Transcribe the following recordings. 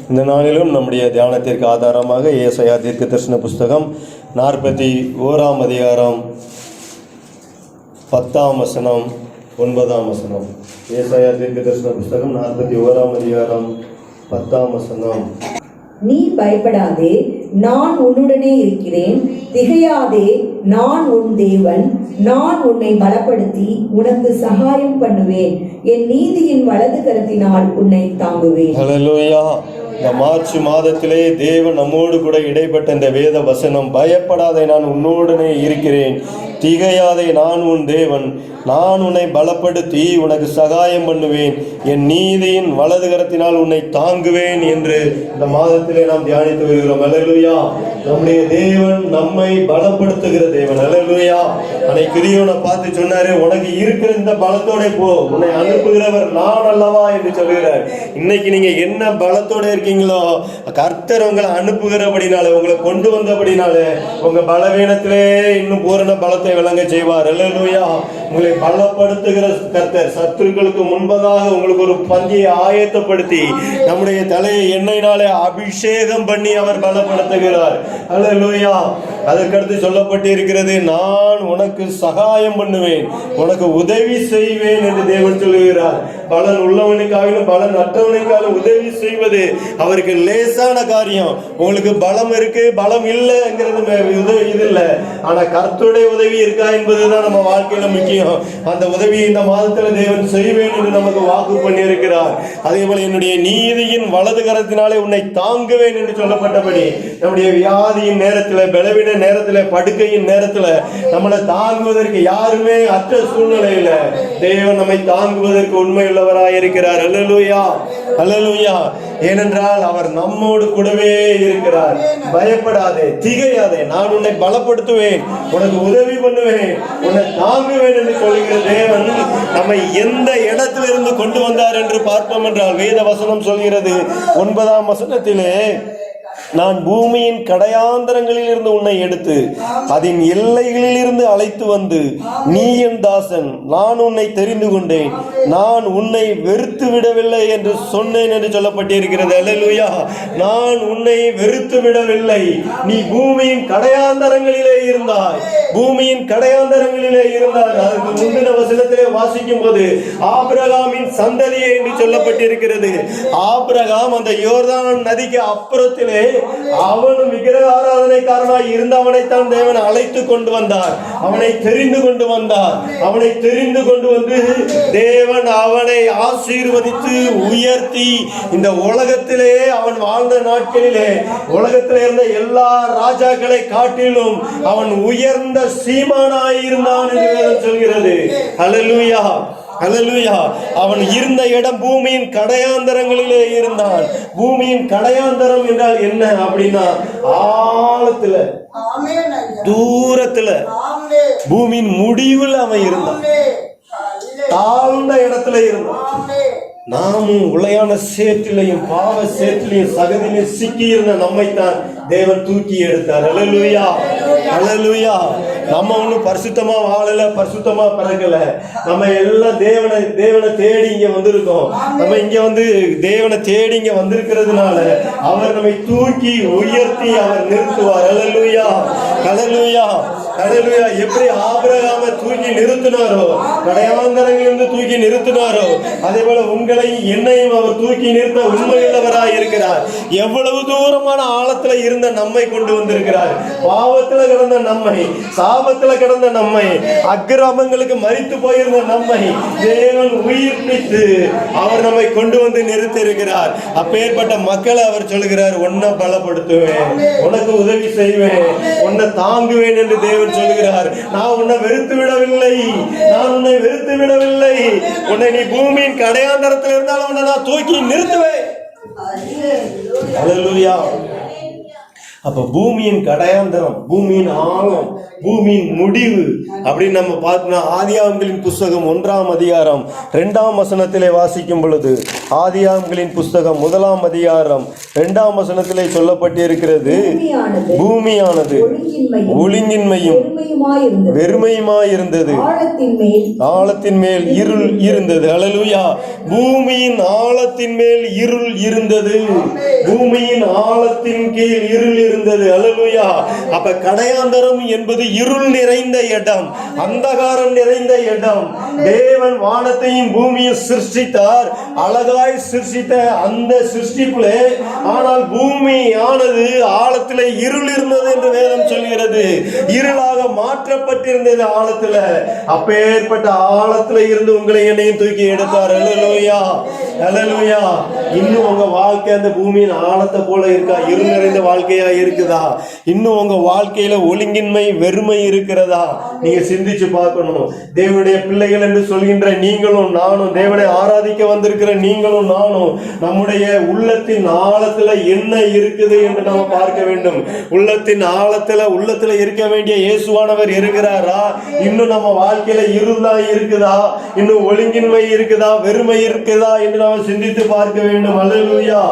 இந்த நாளிலும் நம்முடைய தியானத்திற்கு ஆதாரமாக ஏசாயா தீர்க்கதரிசன புஸ்தகம் 41ஆம் அதிகாரம் 10ஆம் வசனம் 9ஆம் வசனம். ஏசாயா தீர்க்கதரிசன புஸ்தகம் 41ஆம் அதிகாரம் 10ஆம் வசனம். நீ பயப்படாதே, நான் உன்னுடனே இருக்கிறேன். திகையாதே, நான் உன் தேவன். நான் உன்னை பலப்படுத்தி உனக்கு சகாயம் பண்ணுவேன். என் நீதியின் வலது கரத்தினால் உன்னை தாங்குவேன். ஹல்லேலூயா. இந்த மார்ச் மாதத்திலே தேவன் நம்மோடு கூட இடைப்பட்ட இந்த வேத வசனம், பயப்படாதே, நான் உன்னோடனே இருக்கிறேன். திகையாதே, நான் உன் தேவன். நான் உன்னை பலப்படுத்தி உனக்கு சகாயம் பண்ணுவேன். என் நீதியின் வலது கரத்தினால் உன்னை தாங்குவேன் என்று இந்த மாதத்திலே நாம் தியானித்து வருகிறோம். அல்லேலூயா. நம்முடைய தேவன் நம்மை பலப்படுத்துகிற தேவன். அல்லேலூயா. அன்னைக்கு கிதியோனை பார்த்து சொன்னாரு, உனக்கு இருக்கிற இந்த பலத்தோட போ, உன்னை அனுப்புகிறவர் நான் அல்லவா என்று சொல்கிறார். இன்னைக்கு நீங்க என்ன பலத்தோட இருக்கீங்களோ, கர்த்தர் உங்களை அனுப்புகிறபடினால, உங்களை கொண்டு வந்தபடினால உங்க பலவீனத்திலே இன்னும் பூரண பலத்தை விளங்க செய்வார். அல்லேலூயா. உங்களை பலப்படுத்துகிற கர்த்தர் சத்துருக்களுக்கு முன்பதாக உங்களுக்கு ஒரு பந்தியை ஆயத்தப்படுத்தி நம்முடைய தலையை எண்ணெயினாலே அபிஷேகம் பண்ணி அவர் பலப்படுத்துகிறார். அல்லேலூயா. அதற்கடுத்து சொல்லப்பட்டு இருக்கிறது, நான் உனக்கு சகாயம் பண்ணுவேன், உனக்கு உதவி செய்வேன் என்று தேவன் சொல்லுகிறார். பலன் உள்ளவனுக்காகவும் பலன் அற்றவனுக்காகவும் உதவி செய்வது அவருக்கு லேசான காரியம். உங்களுக்கு பலம் இருக்கு, பலம் இல்லைங்கிறது இது இல்லை. ஆனா கர்த்தருடைய உதவி இருக்கா என்பதுதான் நம்ம வாழ்க்கையில முக்கியம். அந்த உதவியை இந்த மாதத்துல தேவன் செய்வேன் என்று நமக்கு வாக்கு பண்ணி இருக்கிறார். அதே போல என்னுடைய நீதியின் வலது கரத்தினாலே உன்னை தாங்குவேன் என்று சொல்லப்பட்டபடி நம்முடைய வியாதியின் நேரத்துல, பலவீன நேரத்துல, படுக்கையின் நேரத்துல நம்மளை தாங்குவதற்கு யாருமே அற்ற சூழ்நிலையில தேவன் நம்மை தாங்குவதற்கு உண்மை உள்ளவராய் இருக்கிறார். அல்லேலூயா. அல்லேலூயா. ஏனென்றால் அவர் நம்மோடு கூடவே இருக்கிறார். பயப்படாதே, திகையாதே, நான் உன்னை பலப்படுத்துவேன், உனக்கு உதவி பண்ணுவேன், உன்னை தாங்குவேன் என்று சொல்லுகிற தேவன் நம்மை எந்த இடத்திலிருந்து கொண்டு வந்தார் என்று பார்ப்போம் என்றால், வேத வசனம் சொல்கிறது 9ஆம் வசனத்திலே, நான் பூமியின் கடையாந்தரங்களில் இருந்து உன்னை எடுத்து அதன் எல்லைகளில் இருந்து அழைத்து வந்து, நீ என் தாசன், நான் உன்னை தெரிந்து கொண்டேன், நான் உன்னை வெறுத்து விடவில்லை என்று சொன்னேன் என்று சொல்லப்பட்டிருக்கிறது. அல்லேலூயா. நான் உன்னை வெறுத்து விடவில்லை. நீ பூமியின் கடையாந்தரங்களிலே இருந்தாய், பூமியின் கடையாந்தரங்களிலே இருந்தார். அதற்கு முந்தின வசனத்திலே வாசிக்கும் போது ஆபிரகாமின் சந்ததியே என்று சொல்லப்பட்டிருக்கிறது. ஆபிரகாம் அந்த யோர்தான் நதிக்கு அப்புறத்திலே அவனும் விக்கிரக ஆராதனைக்காரனாய் இருந்தவனைத்தான் தேவன் அழைத்து கொண்டு வந்தார். அவனை தெரிந்து கொண்டு வந்தார். அவனை தெரிந்து கொண்டு வந்து தேவன் அவனை ஆசீர்வதித்து உயர்த்தி இந்த உலகத்திலே அவன் வாழ்ந்த நாட்களிலே உலகத்திலே இருந்த எல்லா ராஜாக்களை காட்டிலும் அவன் உயர்ந்த சீமானாய் இருந்தான் என்று சொல்கிறது. அல்லேலூயா. அல்லேலூயா. அவன் இருந்த இடம் பூமியின் கடையாந்தரங்களிலே இருந்தான். பூமியின் கடையாந்தரம் என்றால் என்ன அப்படின்னா, ஆழத்துல, தூரத்துல, பூமியின் முடிவில் அவன் இருந்தான். தாழ்ந்த இடத்துல இருந்தான். நாமும் உளையான சேற்றிலையும் பாவ சேற்றிலையும் சகதியிலையும் சிக்கி இருந்த நம்மைத்தான் தேவன் தூக்கி எடுத்தார். அல்லேலூயா. அல்லேலூயா. நம்ம ஒன்றும் பரிசுத்தமா வாழல, பரிசுத்தமா பிறக்கல. நம்ம எல்லாம் தேவனை தேடி இங்க வந்திருக்கோம். நம்ம இங்க வந்து தேவனை தேடி இங்க வந்திருக்கிறதுனால அவர் நம்மை தூக்கி உயர்த்தி அவர் நிறுத்துவார். அல்லேலூயா. அல்லேலூயா. அல்லேலூயா. எப்படி ஆபிரகாமை தூக்கி நிறுத்தினாரோ, கடையாந்தரங்களிலிருந்து தூக்கி நிறுத்தினாரோ, அதே போல உங்களை என்னையும் அவர் தூக்கி நிறுத்த உண்மையுள்ளவராய் இருக்கிறார். எவ்வளவு தூரமான ஆழத்துல இருந்த நம்மை கொண்டு வந்திருக்கிறார். பாவத்துல கிடந்த நம்மை, சாபத்துல கிடந்த நம்மை, அக்கிரமங்களுக்கு மரித்து போயிருந்த நம்மை தேவன் உயிர்ப்பித்து அவர் நம்மை கொண்டு வந்து நிறுத்தி இருக்கிறார். அப்பேற்பட்ட மக்களை அவர் சொல்கிறார், உன்னை பலப்படுத்துவேன், உனக்கு உதவி செய்வேன், உன்னை தாங்குவேன் என்று தேவன் சொல்கிறார். நான் உன்னை வெறுத்து விடவில்லை, நான் உன்னை வெறுத்து விடவில்லை. உன்னை நீ பூமியின் கடையாந்தரத்தில் இருந்தாலும் உன்னை நான் தூக்கி நிறுத்துவேன். அல்லேலூயா. அப்ப பூமியின் கடையாந்தரம், பூமியின் ஆழம், பூமியின் முடிவு அப்படின்னு நம்ம பார்த்தோம்னா ஆதியாகமங்களின் புஸ்தகம் 1ஆம் அதிகாரம் 2ஆம் வசனத்திலே வாசிக்கும் பொழுது, ஆதியாகமங்களின் புஸ்தகம் 1ஆம் அதிகாரம் 2ஆம் வசனத்திலே சொல்லப்பட்டிருக்கிறது, பூமியானது ஒழுங்கின்மையும் வெறுமையுமாயிருந்தது, ஆழத்தின் மேல் இருள் இருந்தது. அல்லேலூயா. பூமியின் ஆழத்தின் மேல் இருள் இருந்தது, பூமியின் ஆழத்தின் கீழ் இருள் இருந்தது. அல்லேலூயா. அப்ப கடையாந்தரம் என்பது இருள் நிறைந்த இடம், அந்தகாரம் நிறைந்த இடம். தேவன் வானத்தையும் பூமியை சிருஷ்டித்தார், அழகாய் சிருஷ்டித்த அந்த சிருஷ்டிப்புலே ஆனால் பூமி ஆனது ஆழத்திலே இருள் இருந்தது என்று வேதம் சொல்கிறது. இருளாக மாற்றப்பட்டிருந்தது ஆழத்துல. அப்பேற்பட்ட ஆழத்துல இருந்து உங்களை என்னையும் தூக்கி எடுத்தார். அல்லேலூயா, அல்லேலூயா. இன்னும் உங்க வாழ்க்கை அந்த பூமியின் ஆழத்தை போல இருக்கா? இருள் நிறைந்த வாழ்க்கையா இருக்குதா? இன்னும் உங்க வாழ்க்கையில ஒழுங்கின்மை, வெறுமை இருக்கிறதா? நீங்க சிந்திச்சு பார்க்கணும். தேவனுடைய பிள்ளைகள் என்று சொல்கின்ற நீங்களும் நானும், தேவனை ஆராதிக்க வந்திருக்கிற நீங்களும் நானும், நம்முடைய உள்ளத்தின் ஆழத்துல என்ன இருக்குது என்று நாம் பார்க்க வேண்டும். உள்ளத்தின் உள்ளத்துல இருக்க வேண்டிய இயேசுவானவர் இருக்கிறாரா? இன்னும் நம்ம வாழ்க்கையில இருள் தான் இருக்குதா? இன்னும் ஒழுங்கின்மை இருக்குதா, வெறுமை இருக்குதா என்று நாம் சிந்தித்து பார்க்க வேண்டும். அல்லேலூயா.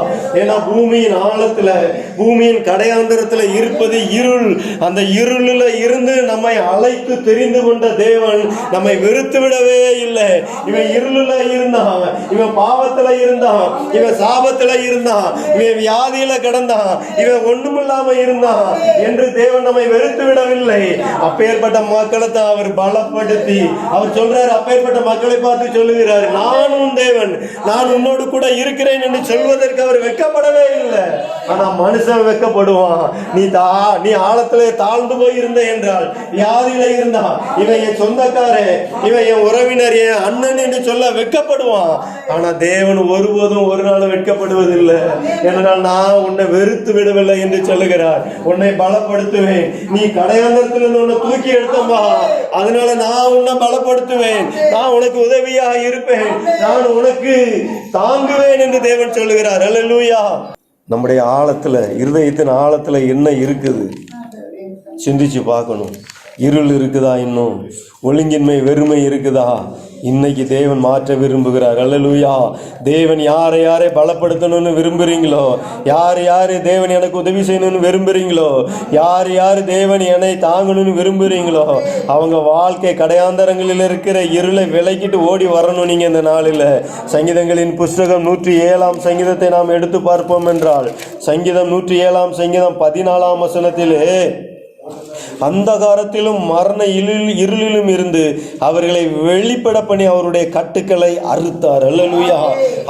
ஏன்னா பூமியின் ஆழத்துல, பூமியின் கடையாந்தரத்துல இருப்பது இருள். அந்த இருளில் இருந்து நம்மை அழைத்து தெரிந்து கொண்ட தேவன் நம்மை வெறுத்து விடவே இல்லை. இவன் இருளுல இருந்தான், இவன் பாவத்துல இருந்தான், இவன் சாபத்துல இருந்தான், இவன் வியாதியில கிடந்தான், இவன் ஒண்ணுமில்லாம இருந்தான் என்று தேவன் நம்மை வெறுத்து விடவில்லை. அப்பேற்பட்ட மக்களை தான் அவர் பலப்படுத்தி அவர் சொல்றாரு. அப்பேற்பட்ட மக்களை பார்த்து சொல்லுகிறார், நானும் தேவன், நான் உன்னோடு கூட இருக்கிறேன் என்று சொல்வதற்கு அவர் வெட்கப்படவே இல்லை. ஆனா மனுஷன் வெட்கப்படுவான். நீ ஆழத்திலே தாழ்ந்து போய் இருந்த என்றால், வியாதியில இருந்தா, இவன் என் சொந்தக்காரன், இவன் என் உறவினர், என் அண்ணன் என்று சொல்ல வெட்கப்படுவான். ஆனா தேவன் ஒருபோதும் ஒரு நாள் வெட்கப்படுவதில்லை. ஏனென்றால் நான் உன்னை வெறுத்து விடவில்லை என்று சொல்லுகிறார். உன்னை பலப்படுத்துவேன். நீ கடையாந்தரத்திலிருந்து உன்னை தூக்கி எடுத்தம்பா, அதனால நான் உன்னை பலப்படுத்துவேன், நான் உனக்கு உதவியாக இருப்பேன், நான் உனக்கு தாங்குவேன் என்று தேவன் சொல்லுகிறார். அல்லேலூயா. நம்முடைய ஆழத்துல, இருதயத்தின் ஆழத்துல என்ன இருக்குது சிந்திச்சு பார்க்கணும். இருள் இருக்குதா? இன்னும் ஒழுங்கின்மை, வெறுமை இருக்குதா? இன்னைக்கு தேவன் மாற்ற விரும்புகிறார். அல்லேலூயா. தேவன் யாரை பலப்படுத்தணும்னு விரும்புறீங்களோ, யாரு தேவன் எனக்கு உதவி செய்யணும்னு விரும்புறீங்களோ, யாரு தேவன் என்னை தாங்கணும்னு விரும்புறீங்களோ, அவங்க வாழ்க்கை கடையாந்தரங்களில் இருக்கிற இருளை விலக்கிட்டு ஓடி வரணும். நீங்க இந்த நாளில் சங்கீதங்களின் புஸ்தகம் 107ஆம் சங்கீதத்தை நாம் எடுத்து பார்ப்போம் என்றால், சங்கீதம் 107ஆம் சங்கீதம் 14ஆம் வசனத்திலே, அந்தகாரத்திலும் மரண இருளிலும் இருந்து அவர்களை வெளிப்பட பண்ணி அவருடைய கட்டுக்களை அறுத்தார். அல்லேலூயா.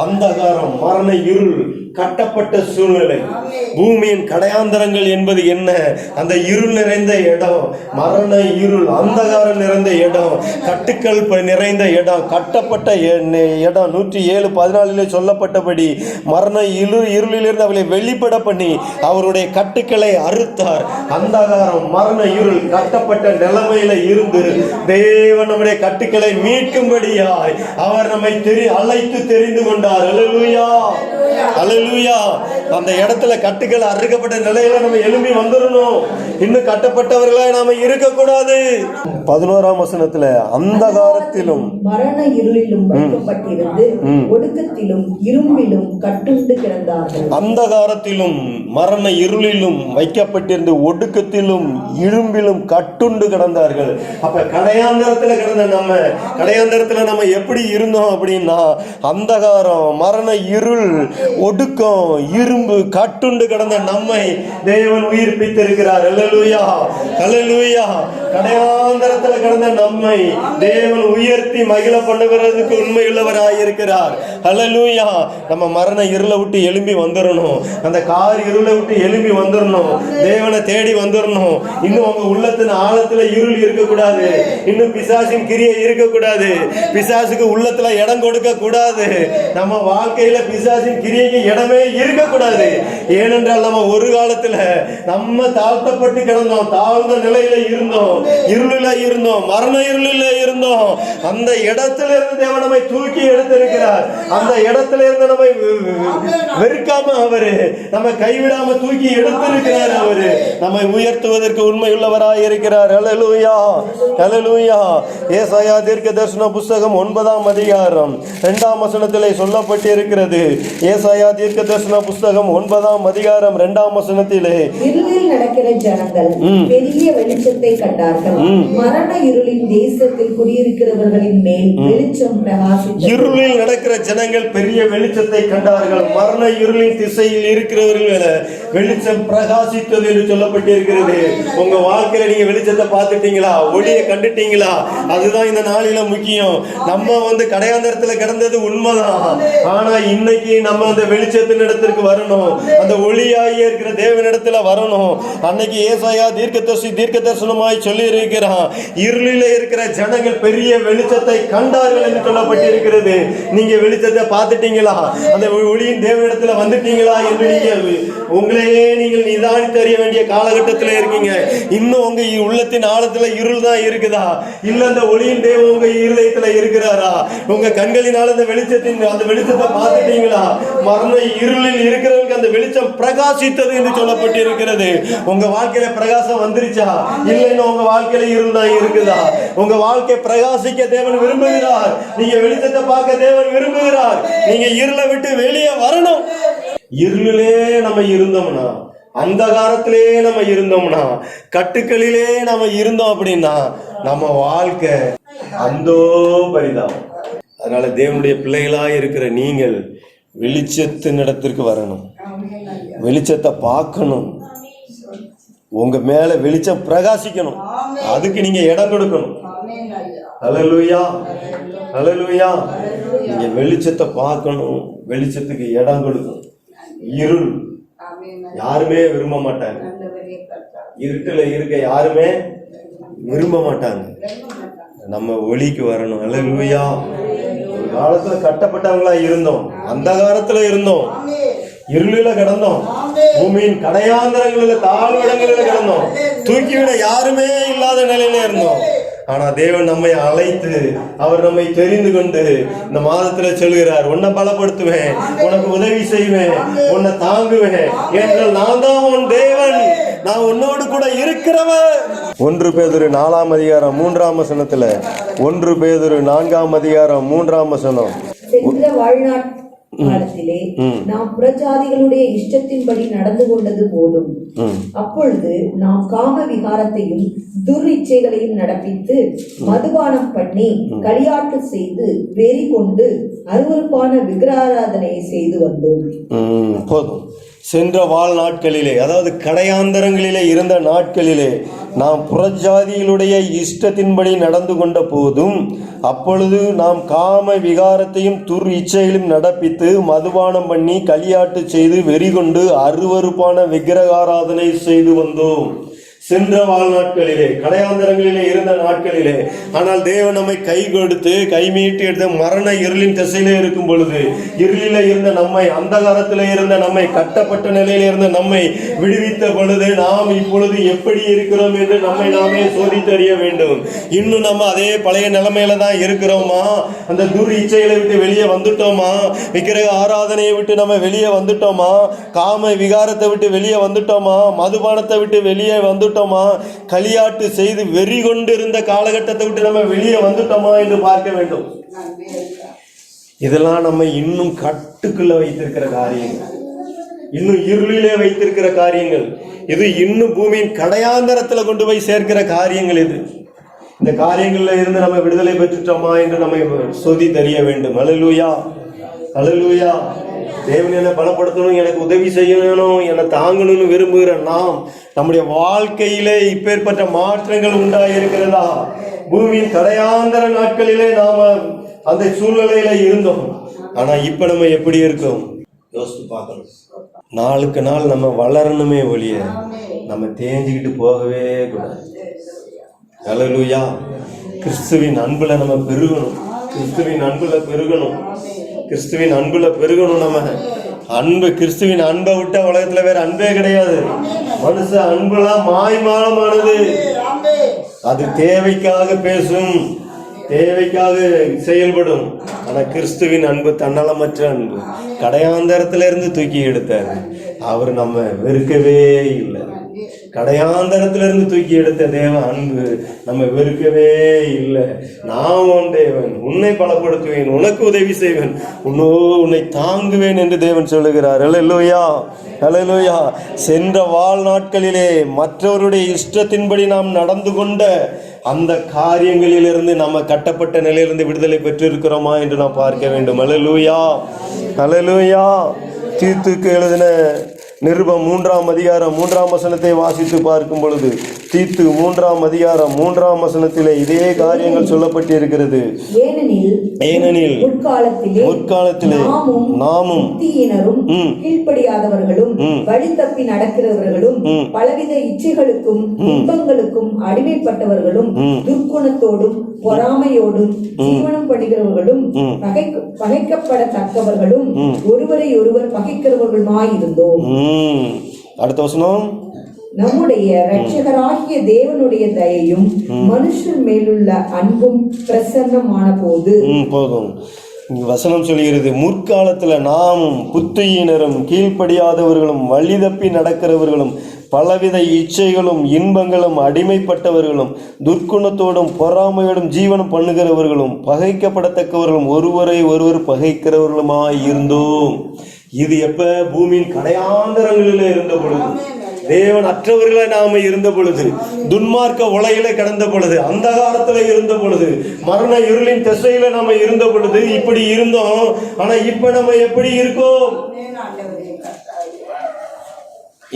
அந்தகாரம், மரண இருள், கட்டப்பட்ட சூழ்நிலை, பூமியின் கடையாந்தரங்கள் என்பது என்ன? அந்த இருள் நிறைந்த இடம், மரண இருள், அந்தகாரம் நிறைந்த இடம், கட்டுக்கள் நிறைந்த இடம், கட்டப்பட்ட இடம். 107:14 சொல்லப்பட்டபடி மரண இருளிலிருந்து அவர்களை வெளிப்பட பண்ணி அவருடைய கட்டுக்களை அறுத்தார். அந்தகாரம், மரண இருள், கட்டப்பட்ட நிலைமையில இருந்து தேவன் நம்முடைய கட்டுக்களை மீட்கும்படியாய் அவர் நம்மை அழைத்து தெரிந்து கொண்டார். அல்லேலூயா, அல்லேலூயா. அந்த இடத்துல கட்டுகள் அறுக்கப்பட்ட நிலையில நம்ம எழும்பி வந்துடணும். இன்னும் கட்டப்பட்டவர்களாய் நாம இருக்கக்கூடாது. 11ஆம் வசனத்துல, அந்தகாரத்திலும் மரண இருளிலும் வைக்கப்பட்டிருந்து ஒடுக்கத்திலும் இரும்பிலும் கட்டுண்டு கிடந்தார்கள். அந்தகாரத்திலும் மரண இருளிலும் வைக்கப்பட்டிருந்து ஒடுக்கத்திலும் இரும்பிலும் கட்டுண்டு கிடந்தார்கள். அப்ப கடையாந்தரத்துல கிடந்த கடையாந்தரத்துல நம்ம எப்படி இருந்தோம் அப்படின்னா, அந்தகாரம், மரண இருள், ஒடுக்கம், இரும்பு, கட்டுண்டு கிடந்த நம்மை தேவன் உயிர்ப்பித்திருக்கிறார். அல்லேலூயா, அல்லேலூயா. கடையாந்தரத்துல கிடந்த நம்மை தேவன் உயர்த்தி மகிழ பண்ணுகிறதுக்கு உண்மையுள்ளவராயிருக்கிறார். அல்லேலூயா. நம்ம மரண இருளை விட்டு எழும்பி வந்துடணும். அந்த கார் இருளை விட்டு எழும்பி வந்துடணும். தேவனை தேடி வந்துடணும். இன்னும் உங்க உள்ளத்தின் ஆழத்துல இருள் இருக்கக்கூடாது. இன்னும் பிசாசின் கிரியை இருக்கக்கூடாது. பிசாசுக்கு உள்ளத்துல இடம் கொடுக்க கூடாது. நம்ம வாழ்க்கையில பிசாசின் கிரியைக்கு இடமே இருக்கக்கூடாது. இருக்கக்கூடாது. ஏனென்றால் நம்ம ஒரு காலத்துல நம்ம தாழ்த்தப்பட்டு கிடந்தோம், தாழ்ந்த நிலையில இருந்தோம், இருளில இருந்தோம், மரண இருளில இருந்தோம். அந்த இடத்துல இருந்து தேவன் நம்மை தூக்கி எடுத்திருக்கிறார். அந்த இடத்துல இருந்து நம்மை வெறுக்காம அவரு நம்ம கைவிடாம தூக்கி எடுத்திருக்கிறார். அவரு நம்மை உயர்த்துவதற்கு உண்மை உள்ளவராய் இருக்கிறார். ஹல்லேலூயா, ஹல்லேலூயா. ஏசாயா தீர்க்கதரிசன புஸ்தகம் 9ஆம் அதிகாரம் 2ஆம் வசனத்திலே சொல்லப்பட்டிருக்கிறது. ஏசாயா தீர்க்கதரிசன புஸ்தகம் 9ஆம் அதிகாரம் 2ஆம் வசனத்திலே, இருளில் நடக்கிற ஜனங்கள் பெரிய வெளிச்சத்தை கண்டார்கள். மரண இருளின் தேசத்தில் குடியிருக்கிறவர்களின் மேல் வெளிச்சம் பிரகாசித்தது. இருளில் நடக்கிற ஜனங்கள் பெரிய வெளிச்சத்தை கண்டார்கள். மரண இருளின் திசையில் இருக்கிறவர்கள் வெளிச்சம் பிரகாசித்தது என்று சொல்லப்பட்டிருக்கிறது. உங்க வாழ்க்கையில நீங்க வெளிச்சத்தை பார்த்துட்டீங்களா? ஒளியை கண்டுட்டீங்களா? அதுதான் இந்த நாளில முக்கியம். நம்ம கடையாந்தரத்துல கிடந்தது உண்மைதான். ஆனா இன்னைக்கு நம்ம அந்த வெளிச்சத்தின் இடத்திற்கு வரணும். அந்த ஒளியாகிய இருக்கிற தேவனிடத்துல வரணும். அன்னைக்கு ஏசாயா தீர்க்க தரிசனமாய் சொல்லி இருக்கிறான், இருளில இருக்கிற ஜனங்கள் பெரிய வெளிச்சத்தை கண்டார்கள் என்று சொல்லப்பட்டிருக்கிறது. நீங்க வெளிச்சத்தை பார்த்துட்டீங்களா? அந்த ஒளியின் தேவனிடத்துல வந்துட்டீங்களா என்று நீங்க உங்களையே நீங்கள் நிதானித்து அறிய வேண்டிய காலகட்டத்தில் இருக்கீங்க. இன்னும் உங்க உள்ளத்தின் ஆழத்துல இருள் தான் இருக்குதா? இல்ல அந்த ஒளியின் தேவன் உங்க இருதயத்துல இருக்கிறாரா? உங்க கண்களினால் அந்த வெளிச்சத்தை பார்த்துட்டீங்களா? மரண இருளில் இருக்கிறவங்க அந்த வெளிச்சம் பிரகாசித்தது என்று சொல்லப்பட்டிருக்கிறது. உங்க வாழ்க்கையில பிரகாசம் வந்துருச்சா? இல்லைன்னு உங்க வாழ்க்கையில இருள் தான் இருக்குதா? உங்க வாழ்க்கை பிரகாசிக்க தேவன் விரும்புகிறார். நீங்க வெளிச்சத்தை பார்க்க தேவன் விரும்புகிறார். நீங்க இருளை விட்டு வெளியே வரணும். இருளிலே நம்ம இருந்தோம்னா, அந்தகாரத்திலே நம்ம இருந்தோம்னா, கட்டுக்களிலே நம்ம இருந்தோம் அப்படின்னா நம்ம வாழ்க்கை அந்தோ பரிதாபம். அதனால தேவனுடைய பிள்ளைகளாய் இருக்கிற நீங்கள் வெளிச்சத்தின் இடத்திற்கு வரணும். வெளிச்சத்தை பார்க்கணும். உங்க மேல வெளிச்சம் பிரகாசிக்கணும். அதுக்கு நீங்க இடம் கொடுக்கணும். ஹல்லேலூயா, ஹல்லேலூயா. நீங்க வெளிச்சத்தை பார்க்கணும், வெளிச்சத்துக்கு இடம் கொடுக்கணும். இருள் யாருமே விரும்ப மாட்டாங்க. இருட்டுல இருக்க யாருமே விரும்ப மாட்டாங்க. நம்ம ஒளிக்கு வரணும். ஹல்லேலூயா. ஒரு காலத்துல கட்டப்பட்டவங்களா இருந்தோம், அந்த காலத்துல இருந்தோம், இருளில கிடந்தோம், பூமியின் கடையாந்தரங்களில தாழ்விடங்களில கிடந்தோம், தூக்கிவிட யாருமே இல்லாத நிலையில இருந்தோம். ஆனா தேவன் நம்மை அழைத்து அவர் நம்மை தெரிந்து கொண்டு இந்த மாதத்துல சொல்கிறார், உன்னை பலப்படுத்துவேன், உனக்கு உதவி செய்வேன், உன்னை தாங்குவேன், என்றால் நான் தான் உன் தேவன், நான் உன்னோடு கூட இருக்கிறவர். 1 பேதுரு 4ஆம் அதிகாரம் 3ஆம் வசனத்துல, 1 பேதுரு 4ஆம் அதிகாரம் 3ஆம் வசனம், சென்ற வாழ்நாட்டிலே நாம் புறஜாதிகளுடைய இஷ்டத்தின்படி நடந்து கொண்டது போதும். அப்பொழுது நாம் காம விகாரத்தையும் துர்இச்சைகளையும் நடப்பித்து மதுபானம் பண்ணி களியாட்டு செய்து வெறி கொண்டு அருவருப்பான விக்கிரகாராதனையை செய்து வந்தோம். போதும். சென்ற வாழ்நாட்களிலே, அதாவது கடையாந்தரங்களிலே இருந்த நாட்களிலே நாம் புறஜாதிகளுடைய இஷ்டத்தின்படி நடந்து கொண்ட போதும், அப்பொழுது நாம் காம விகாரத்தையும் துர் இச்சைகளையும் நடப்பித்து மதுபானம் பண்ணி களியாட்டு செய்து வெறி கொண்டு அருவருப்பான விக்கிரகாராதனை செய்து வந்தோம். சென்ற வாழ்நாட்களிலே, கடையாந்தரங்களிலே இருந்த நாட்களிலே. ஆனால் தேவன் நம்மை கை கொடுத்து கை மீட்டு எடுத்து மரண இருளின் திசையிலே இருக்கும் பொழுது, இருளில இருந்த நம்மை, அந்தகாரத்திலே இருந்த நம்மை, கட்டப்பட்ட நிலையில இருந்த நம்மை விடுவித்த பொழுது நாம் இப்பொழுது எப்படி இருக்கிறோம் என்று நம்மை நாமே சோதித்தறிய வேண்டும். இன்னும் நம்ம அதே பழைய நிலைமையில தான் இருக்கிறோமா? அந்த துர் இச்சைகளை விட்டு வெளியே வந்துட்டோமா? விக்கிரக ஆராதனையை விட்டு நம்ம வெளியே வந்துட்டோமா? காம விகாரத்தை விட்டு வெளியே வந்துட்டோமா? மதுபானத்தை விட்டு வெளியே வந்துட்டோமா? களியாட்டு செய்து வெறி கொண்டிருந்த காலகட்டத்தை விட்டு நம்ம வெளியே வந்துட்டோமா என்று பார்க்க வேண்டும். இதெல்லாம் நம்ம இன்னும் கட்டுக்குள்ள வைத்திருக்கிற காரியங்கள், இன்னும் இருளிலே வைத்திருக்கிற காரியங்கள். இது இன்னும் பூமியின் கடையாந்தரத்துல கொண்டு போய் சேர்க்கிற காரியங்கள். இது இந்த காரியங்கள்ல இருந்து நம்ம விடுதலை பெற்றுட்டோமா என்று நம்ம சோதி தெரிய வேண்டும். ஹல்லேலூயா, ஹல்லேலூயா. தேவன் என்னை பலப்படுத்தணும், எனக்கு உதவி செய்யணும், என்னை தாங்கணும்னு விரும்புகிற நாம் நம்முடைய வாழ்க்கையிலே இப்பேற்பட்ட மாற்றங்கள் உண்டாயிருக்கிறதா? பூமியின் கடையாந்தர நாட்களிலே நாம அந்த சூழ்நிலையில இருந்தோம். ஆனா இப்ப நம்ம எப்படி இருக்கோம் யோசித்து பார்க்கணும். நாளுக்கு நாள் நம்ம வளரணுமே ஒழிய நம்ம தேஞ்சிக்கிட்டு போகவே கூடாது. ஹல்லேலூயா. கிறிஸ்துவின் அன்புல நம்ம பெருகணும், கிறிஸ்துவின் அன்புல பெருகணும், கிறிஸ்துவின் அன்புல பெருகணும். நம்ம அன்பு, கிறிஸ்துவின் அன்பை விட்ட உலகத்துல வேற அன்பே கிடையாது. மனுஷ அன்புலாம் மாய்மாலமானது. அது தேவைக்காக பேசும், தேவைக்காக செயல்படும். ஆனா கிறிஸ்துவின் அன்பு தன்னலமற்ற அன்பு. கடையாந்தரத்துல இருந்து தூக்கி எடுத்தார். அவர் நம்ம வெறுக்கவே இல்லை. கடையாந்தரத்துல இருந்து தூக்கி எடுத்த தேவ அன்பு நம்ம வெறுக்கவே இல்லை. நான் உன் தேவன், உன்னை பலப்படுத்துவேன், உனக்கு உதவி செய்வேன், உன்னை தாங்குவேன் என்று தேவன் சொல்லுகிறார். அல்லேலூயா, அல்லேலூயா. சென்ற வாழ்நாட்களிலே மற்றவருடைய இஷ்டத்தின்படி நாம் நடந்து கொண்ட அந்த காரியங்களிலிருந்து நம்ம கட்டப்பட்ட நிலையிலிருந்து விடுதலை பெற்றிருக்கிறோமா என்று நாம் பார்க்க வேண்டும். அல்லேலூயா, அல்லேலூயா. தீத்துக்கு எழுதின நிருபம் 3ஆம் அதிகாரம் 3ஆம் வசனத்தை வாசித்து பார்க்கும் பொழுது, தீத்து 3ஆம் அதிகாரம் 3ஆம் வசனத்திலே இதே காரியங்கள் சொல்லப்பட்டிருக்கிறது. ஏனெனில் முற்காலத்திலே நாமும் கீழ்ப்படியாதவர்களும் வழி தப்பி நடக்கிறவர்களும் பலவித இச்சைகளுக்கும் இன்பங்களுக்கும் அடிமைப்பட்டவர்களும் துர்க்குணத்தோடும் பொறாமையோடும் ஜீவனம் பண்ணுகிறவர்களும் பகைக்கப்படத்தக்கவர்களும் ஒருவரை ஒருவர் பகைக்கிறவர்களுமாயிருந்தோம். அடுத்த வசனம், நம்முடைய இரட்சகராகிய தேவனுடைய தயையும் மனுஷன் மேலுள்ள அன்பும் பிரசன்னமான போது. போதும். வசனம் சொல்கிறது, முற்காலத்துல நாமும் புத்தியினரும் கீழ்ப்படியாதவர்களும் வழி தப்பி நடக்கிறவர்களும் பலவித இச்சைகளும் இன்பங்களும் அடிமைப்பட்டவர்களும் துர்க்குணத்தோடும் பொறாமையோடும் ஜீவனம் பண்ணுகிறவர்களும் பகைக்கப்படத்தக்கவர்களும் ஒருவரை ஒருவர் பகைக்கிறவர்களுமாய் இருந்தோம். இது எப்ப? பூமியின் கடையாந்தரங்களிலே இருந்த பொழுது, தேவன் அற்றவர்களை நாம இருந்த பொழுது, துன்மார்க்க உலகில கடந்த பொழுது, அந்தகாரத்துல இருந்த பொழுது, மரண இருளின் திசையில நாம இருந்த பொழுது இப்படி இருந்தோம். ஆனா இப்ப நம்ம எப்படி இருக்கோம்?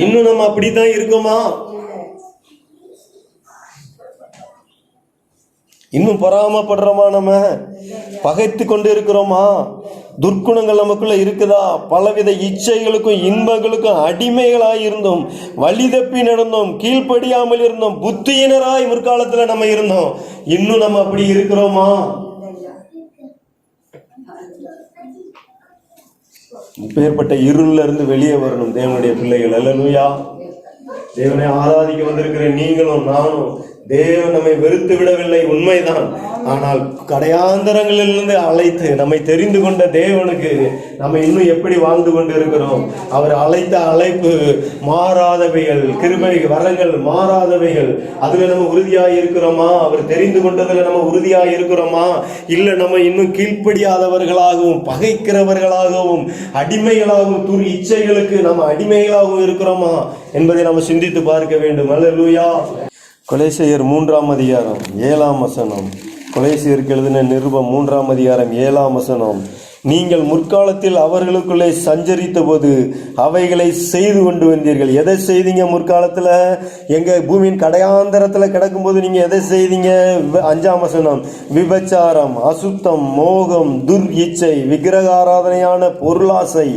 இன்னும் நம்ம அப்படித்தான் இருக்கோமா? இன்னும் பொறாமப்படுறோமா? நம்ம பகைத்து கொண்டு இருக்கிறோமா? துர்க்குணங்கள் நமக்குள்ள இருக்குதா? பலவித இச்சைகளுக்கும் இன்பங்களுக்கும் அடிமைகளாய் இருந்தோம், வழி தப்பி நடந்தோம், கீழ்ப்படியாமல் இருந்தோம், புத்தியினராய் முற்காலத்துல நம்ம இருந்தோம். இன்னும் நம்ம அப்படி இருக்கிறோமா? இப்பேற்பட்ட இருள்ல இருந்து வெளியே வரணும் தேவனுடைய பிள்ளைகள். அல்லேலூயா. தேவனை ஆராதிக்க வந்திருக்கிற நீங்களும் நானும், தேவன் நம்மை வெறுத்து விடவில்லை, உண்மைதான். ஆனால் கடையாந்தரங்களிலிருந்து அழைத்து நம்மை தெரிந்து கொண்ட தேவனுக்கு நம்ம இன்னும் எப்படி வாழ்ந்து கொண்டு இருக்கிறோம்? அவர் அழைத்த அழைப்பு மாறாதவைகள், கிருபை வரங்கள் மாறாதவைகள். அதுல நம்ம உறுதியாக இருக்கிறோமா? அவர் தெரிந்து கொண்டதுல நம்ம உறுதியாக இருக்கிறோமா? இல்லை நம்ம இன்னும் கீழ்ப்படியாதவர்களாகவும் பகைக்கிறவர்களாகவும் அடிமைகளாகவும் துர் இச்சைகளுக்கு நம்ம அடிமைகளாகவும் இருக்கிறோமா என்பதை நம்ம சிந்தித்து பார்க்க வேண்டும். அல்லேலூயா. கொலேசியர் 3ஆம் அதிகாரம் 7ஆம் வசனம். கொலேசியருக்கு எழுதின நிருபம் 3ஆம் அதிகாரம் 7ஆம் வசனம். நீங்கள் முற்காலத்தில் அவர்களுக்குள்ளே சஞ்சரித்த போது அவைகளை செய்து கொண்டு வந்தீர்கள். எதை செய்தீங்க முற்காலத்துல? எங்க பூமியின் கடையாந்தரத்துல கிடக்கும் போது நீங்க எதை செய்தீங்க? 5ஆம் வசனம், விபச்சாரம், அசுத்தம், மோகம், துர் இச்சை, விக்கிரக ஆராதனையான பொருளாசை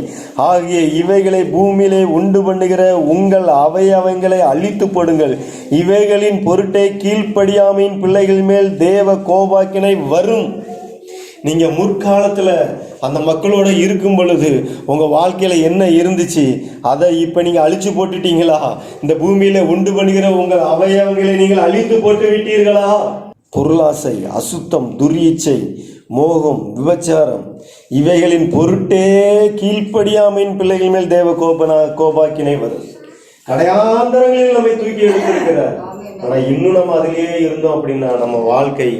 ஆகிய இவைகளை பூமியிலே உண்டு பண்ணுகிற உங்கள் அவயவங்களை அழித்து போடுங்கள். இவைகளின் பொருட்டே கீழ்ப்படியாமையின் பிள்ளைகள் மேல் தேவ கோபாக்கினை வரும். நீங்க முற்காலத்துல அந்த மக்களோட இருக்கும் பொழுது உங்க வாழ்க்கையில என்ன இருந்துச்சு? அதை இப்ப நீங்க அழிச்சு போட்டுட்டீங்களா? இந்த பூமியில உண்டு பண்ணுகிற உங்கள் அவயவங்களை நீங்கள் அழித்து போட்டு விட்டீர்களா? பொருளாசை, அசுத்தம், துரியச்சை, மோகம், விபச்சாரம் இவைகளின் பொருட்டே கீழ்ப்படியாமையின் பிள்ளைகள் மேல் தேவ கோபாக்கினை வரும். கடையாந்தரங்களில் நம்மை தூக்கி எடுத்திருக்கிறார். ஆனா இன்னும் நம்ம அதிலேயே இருந்தோம் அப்படின்னா நம்ம வாழ்க்கை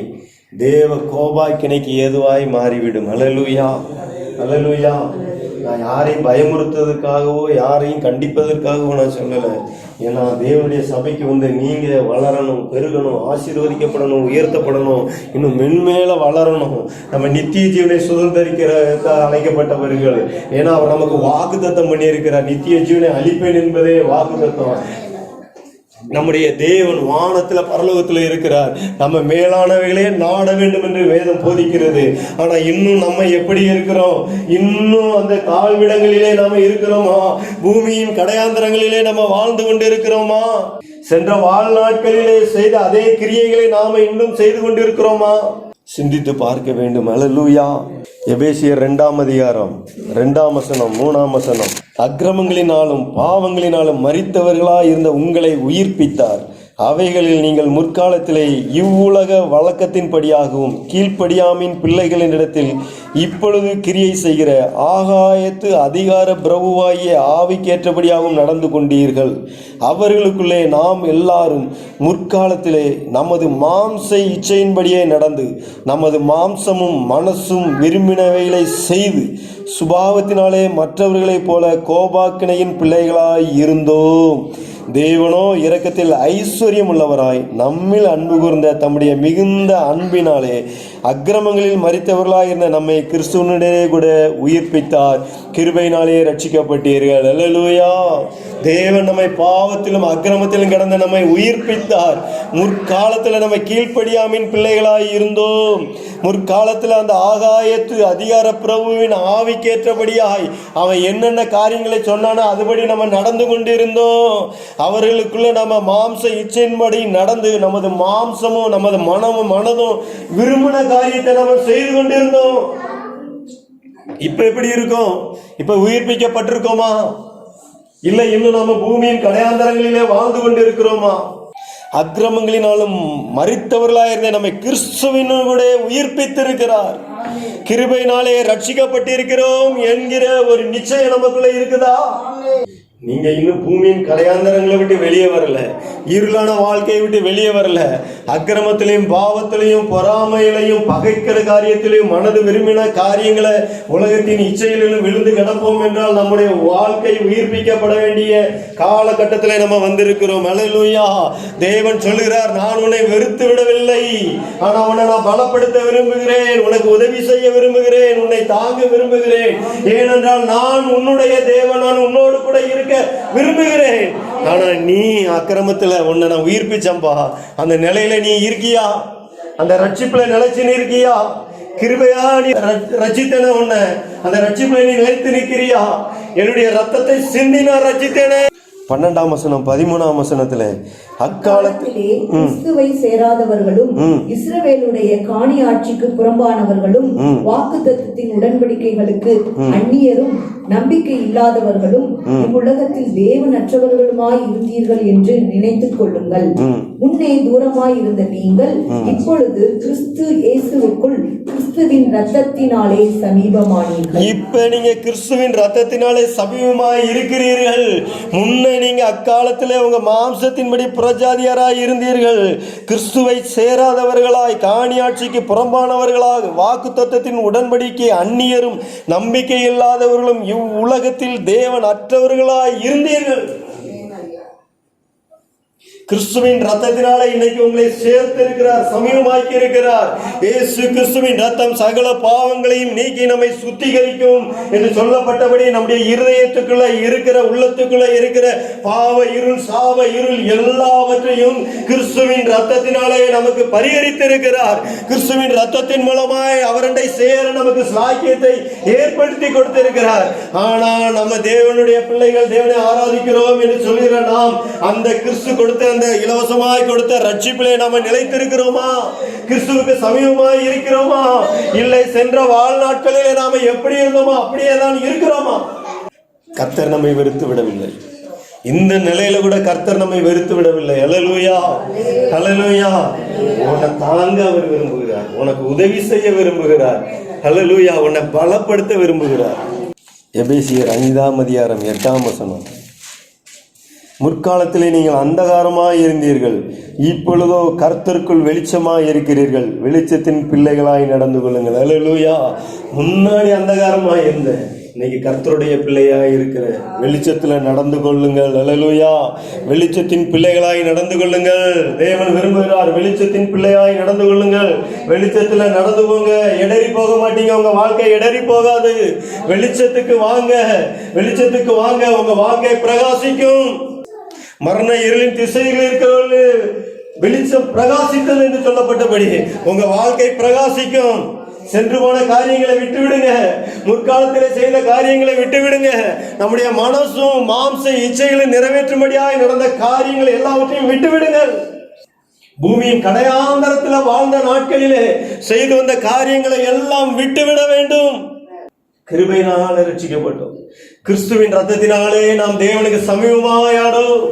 தேவ கோபாக்கினைக்கு ஏதுவாய் மாறிவிடும். அல்லேலூயா, அல்லேலூயா. நான் யாரையும் பயமுறுத்துவதற்காகவோ யாரையும் கண்டிப்பதற்காகவோ நான் சொல்லலை. ஏன்னா தேவனுடைய சபைக்கு வந்து நீங்க வளரணும், பெருகணும், ஆசீர்வதிக்கப்படணும், உயர்த்தப்படணும், இன்னும் மென்மேல வளரணும். நம்ம நித்திய ஜீவனை சுதந்திரிக்கிற அழைக்கப்பட்டவர்கள். ஏன்னா அவர் நமக்கு வாக்குத்தத்தம் பண்ணியிருக்கிறார். நித்திய ஜீவனை அளிப்பேன் என்பதே வாக்குத்தத்தம். நம்முடைய தேவன் வானத்துல பரலோகத்துல இருக்கிறார். நம்ம மேலானவைகளே நாட வேண்டும் என்று வேதம் போதிக்கிறது. ஆனா இன்னும் நம்ம எப்படி இருக்கிறோம்? இன்னும் அந்த தாழ்விடங்களிலே நாம இருக்கிறோமா? பூமியின் கடையாந்தரங்களிலே நம்ம வாழ்ந்து கொண்டு இருக்கிறோமா? சென்ற வாழ்நாட்களிலே செய்த அதே கிரியைகளை நாம இன்னும் செய்து கொண்டு இருக்கிறோமா? சிந்தித்து பார்க்க வேண்டும். அல்லேலூயா. எபேசியர் 2ஆம் அதிகாரம் 2ஆம் வசனம் 3ஆம் வசனம். அக்கிரமங்களினாலும் பாவங்களினாலும் மரித்தவர்களாய் இருந்த உங்களை உயிர்ப்பித்தார். அவைகளில் நீங்கள் முற்காலத்திலே இவ்வுலக வழக்கத்தின்படியாகவும் கீழ்ப்படியாமின் பிள்ளைகளினிடத்தில் இப்பொழுது கிரியை செய்கிற ஆகாயத்து அதிகார பிரபுவாகிய ஆவிக்கேற்றபடியாகவும் நடந்து கொண்டீர்கள். அவர்களுக்குள்ளே நாம் எல்லாரும் முற்காலத்திலே நமது மாம்ச இச்சையின்படியே நடந்து நமது மாம்சமும் மனசும் விரும்பினவைகளை செய்து சுபாவத்தினாலே மற்றவர்களைப் போல கோபாக்கினையின் பிள்ளைகளாய் இருந்தோம். தேவனோ இரக்கத்தில் ஐஸ்வர்யம் உள்ளவராய் நம்மில் அன்பு கூர்ந்த தம்முடைய மிகுந்த அன்பினாலே அக்கிரமங்களில் மரித்தவர்களாய் இருந்த நம்மை கிறிஸ்துவனுடனே கூட உயிர்ப்பித்தார். கிருபையினாலே ரட்சிக்கப்பட்டீர்கள். அல்லேலூயா. தேவன் நம்மை பாவத்திலும் அக்கிரமத்திலும் கடந்த நம்மை உயிர்ப்பித்தார். முற்காலத்தில் நம்ம கீழ்ப்படியாமின் பிள்ளைகளாய் இருந்தோம். முற்காலத்தில் அந்த ஆகாயத்து அதிகார பிரபுவின் ஆவிக்கேற்றபடியாய் அவன் என்னென்ன காரியங்களை சொன்னானோ அதுபடி நம்ம நடந்து கொண்டிருந்தோம். அவர்களுக்குள்ள நம்ம மாம்ச இச்சையின்படி நடந்து நமது மாம்சமும் நமது மனமும் மனதும் விரும்பின காரியத்தை நம்ம செய்து கொண்டிருந்தோம். இப்ப எப்படி இருக்கோம்? இப்ப உயிர்ப்பிக்கப்பட்டிருக்கோமா? இல்லை இன்னும் நம்ம பூமியின் கடையாந்தரங்களிலே வாழ்ந்து கொண்டிருக்கிறோமா? அக்கிரமங்களினாலும் மரித்தவர்களாயிருந்த நம்மை கிறிஸ்துவினும் கூட உயிர்ப்பித்திருக்கிறார். கிருபையினாலே ரட்சிக்கப்பட்டிருக்கிறோம் என்கிற ஒரு நிச்சயம் நமக்குள்ள இருக்குதா? நீங்க இன்னும் பூமியின் கடையாந்தரங்களை விட்டு வெளியே வரல, இருளான வாழ்க்கையை விட்டு வெளியே வரல. அக்கிரமத்திலையும் பாவத்திலையும் பொறாமையிலையும் பகைக்கிற காரியத்திலையும் மனது விரும்பின காரியங்களை உலகத்தின் இச்சையிலும் விழுந்து கிடப்போம் என்றால் நம்முடைய வாழ்க்கை உயிர்ப்பிக்கப்பட வேண்டிய காலகட்டத்திலே நம்ம வந்திருக்கிறோம். அல்லேலூயா. தேவன் சொல்லுகிறார், நான் உன்னை வெறுத்து விடவில்லை, ஆனால் உன்னை நான் பலப்படுத்த விரும்புகிறேன், உனக்கு உதவி செய்ய விரும்புகிறேன், உன்னை தாங்க விரும்புகிறேன். ஏனென்றால் நான் உன்னுடைய தேவன், நான் உன்னோடு கூட இருக்க விரும்புகிறேன். ஆனா நீ அக்கிரமத்துல உன்னை நான் உயிர்ப்பிச்சம்பா. அந்த நிலையில நீ இருக்கியா? அந்த ரட்சிப்புல நிலைச்சு நீ இருக்கியா? கிருபையா நீ ரட்சித்தன உன்னை அந்த ரட்சிப்புல நீ நிலைத்து நிற்கிறியா? என்னுடைய ரத்தத்தை சிந்தி நான் ரட்சித்தேனே. 12ஆம் வசனம் 13ஆம் வசனத்துல அக்காலத்திலே கிறிஸ்துவை சேராதவர்களும் இஸ்ரவேலுடைய காணி ஆட்சிக்கு புறம்பானவர்களும் வாக்குத்தத்தத்தின் உடன்படிக்கைகளுக்கு அந்நியரும் நம்பிக்கை இல்லாதவர்களும் இவ்வுலகத்தில் தேவனற்றவர்களுமாய் இருந்தீர்கள் என்று நினைத்துக் கொள்ளுங்கள். முன்னே தூரமாய் இருந்த நீங்கள் இப்பொழுது கிறிஸ்து இயேசுவுக்குள் கிறிஸ்துவின் ரத்தத்தினாலே சமீபமானீர்கள். இப்ப நீங்க கிறிஸ்துவின் ரத்தத்தினாலே சமீபமாய் இருக்கிறீர்கள். முன்னே நீங்க அக்காலத்திலே உங்க மாம்சத்தின்படி புறஜாதியராய் இருந்தீர்கள். கிறிஸ்துவை சேராதவர்களாய் காணி ஆட்சிக்கு புறம்பானவர்களாக வாக்குத்தத்தத்தின் உடன்படிக்கை அந்நியரும் நம்பிக்கை இல்லாதவர்களும் இவ்வுலகத்தில் தேவன் அற்றவர்களாய் இருந்தீர்கள். கிறிஸ்துவின் ரத்தத்தினாலே இன்னைக்கு உங்களை சேர்த்திருக்கிறார், சமீபமாக்கி இருக்கிறார். இயேசு கிறிஸ்துவின் ரத்தம் சகல பாவங்களையும் நீக்கி நம்மை சுத்திகரிக்கும் என்று சொல்லப்பட்டபடி நம்முடைய இருதயத்துக்குள்ள இருக்கிற உள்ளத்துக்குள்ள இருக்கிற பாவ இருள் சாவ இருள் எல்லாவற்றையும் கிறிஸ்துவின் ரத்தத்தினாலே நமக்கு பரிகரித்திருக்கிறார். கிறிஸ்துவின் ரத்தத்தின் மூலமாய் அவரண்டை சேர நமக்கு சாக்கியத்தை ஏற்படுத்தி கொடுத்திருக்கிறார். ஆனால் நம்ம தேவனுடைய பிள்ளைகள், தேவனை ஆராதிக்கிறோம் என்று சொல்கிற நாம் அந்த கிறிஸ்து கொடுத்த அந்த இலவசமாய் கொடுத்த ரட்சிப்பிலே நாம நிலைத்திருக்கிறோமா? கிறிஸ்துவுக்கு சமீபமாய் இருக்கிறோமா? இல்லை சென்ற வாழ்நாட்களிலே நாம எப்படி இருந்தோமோ அப்படியே தான் இருக்கிறோமா? கர்த்தர் நம்மை வெறுத்து விடவில்லை. இந்த நிலையில கூட கர்த்தர் நம்மை வெறுத்து விடவில்லை. அல்லேலூயா, அல்லேலூயா. உன்னை தாங்க அவர் விரும்புகிறார், உனக்கு உதவி செய்ய விரும்புகிறார். அல்லேலூயா. உன்னை பலப்படுத்த விரும்புகிறார். எபேசியர் 5ஆம் அதிகாரம் 8ஆம் வசனம். முற்காலத்திலே நீங்கள் அந்தகாரமாய் இருந்தீர்கள், இப்பொழுதோ கர்த்தருக்குள் வெளிச்சமாய் இருக்கிறீர்கள். வெளிச்சத்தின் பிள்ளைகளாய் நடந்து கொள்ளுங்கள். அல்லேலூயா. முன்னாடி அந்தகாரமாய் இருந்த, இன்னைக்கு கர்த்தருடைய பிள்ளையாய் இருக்கிற வெளிச்சத்துல நடந்து கொள்ளுங்கள். அல்லேலூயா. வெளிச்சத்தின் பிள்ளைகளாய் நடந்து கொள்ளுங்கள். தேவன் விரும்புகிறார், வெளிச்சத்தின் பிள்ளையாய் நடந்து கொள்ளுங்கள். வெளிச்சத்துல நடந்து போங்க, இடறி போக மாட்டீங்க. உங்க வாழ்க்கை இடறி போகாது. வெளிச்சத்துக்கு வாங்க, வெளிச்சத்துக்கு வாங்க. உங்க வாழ்க்கை பிரகாசிக்கும். மரண இருளின் திசையில் இருக்கிறவர்கள் வெளிச்சம் பிரகாசித்தது என்று சொல்லப்பட்டபடி உங்க வாழ்க்கை பிரகாசிக்கும். சென்று போன காரியங்களை விட்டுவிடுங்க, முற்காலத்திலே செய்த காரியங்களை விட்டுவிடுங்க. நம்முடைய மனசும் மாம்ச இச்சைகளை நிறைவேற்றும்படியாய் நடந்த காரியங்களை எல்லாவற்றையும் விட்டுவிடுங்கள். பூமியின் கடையாந்தரத்துல வாழ்ந்த நாட்களிலே செய்து வந்த காரியங்களை எல்லாம் விட்டுவிட வேண்டும். கிருபையினால ரட்சிக்கப்பட்டோம். கிறிஸ்துவின் ரத்தத்தினாலே நாம் தேவனுக்கு சமீபமாயானோம்.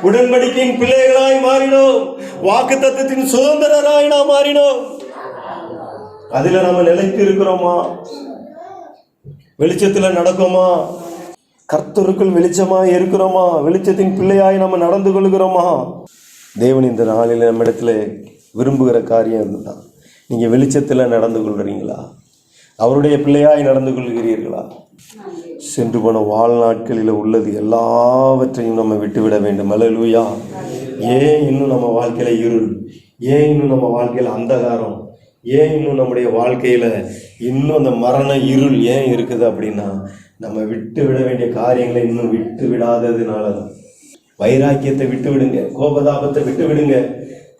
உடன்படிக்கையின் பிள்ளைகளாய் மாறினோம். வாக்கு தத்தத்தின் சுதந்திரராய் நாம் மாறினோம். அதுல நாம நிலைத்து இருக்கிறோமா? வெளிச்சத்துல நடக்குமா? கர்த்தருக்குள் வெளிச்சமாய் இருக்கிறோமா? வெளிச்சத்தின் பிள்ளையாய் நம்ம நடந்து கொள்கிறோமா? தேவன் இந்த நாளில் நம்ம இடத்துல விரும்புகிற காரியம் இதுதான். நீங்க வெளிச்சத்துல நடந்து கொள்கிறீங்களா? அவருடைய பிள்ளையாய் நடந்து கொள்கிறீர்களா? சென்று போன வாழ்நாட்களில் உள்ளது எல்லாவற்றையும் நம்ம விட்டுவிட வேண்டும். அல்லேலூயா. ஏன் இன்னும் நம்ம வாழ்க்கையில இருள்? ஏன் இன்னும் நம்ம வாழ்க்கையில அந்தகாரம்? ஏன் இன்னும் நம்முடைய வாழ்க்கையில இன்னும் அந்த மரண இருள் ஏன் இருக்குது அப்படின்னா, நம்ம விட்டு விட வேண்டிய காரியங்களை இன்னும் விட்டு விடாததுனால தான். வைராக்கியத்தை விட்டு விடுங்க, கோபதாபத்தை விட்டு விடுங்க,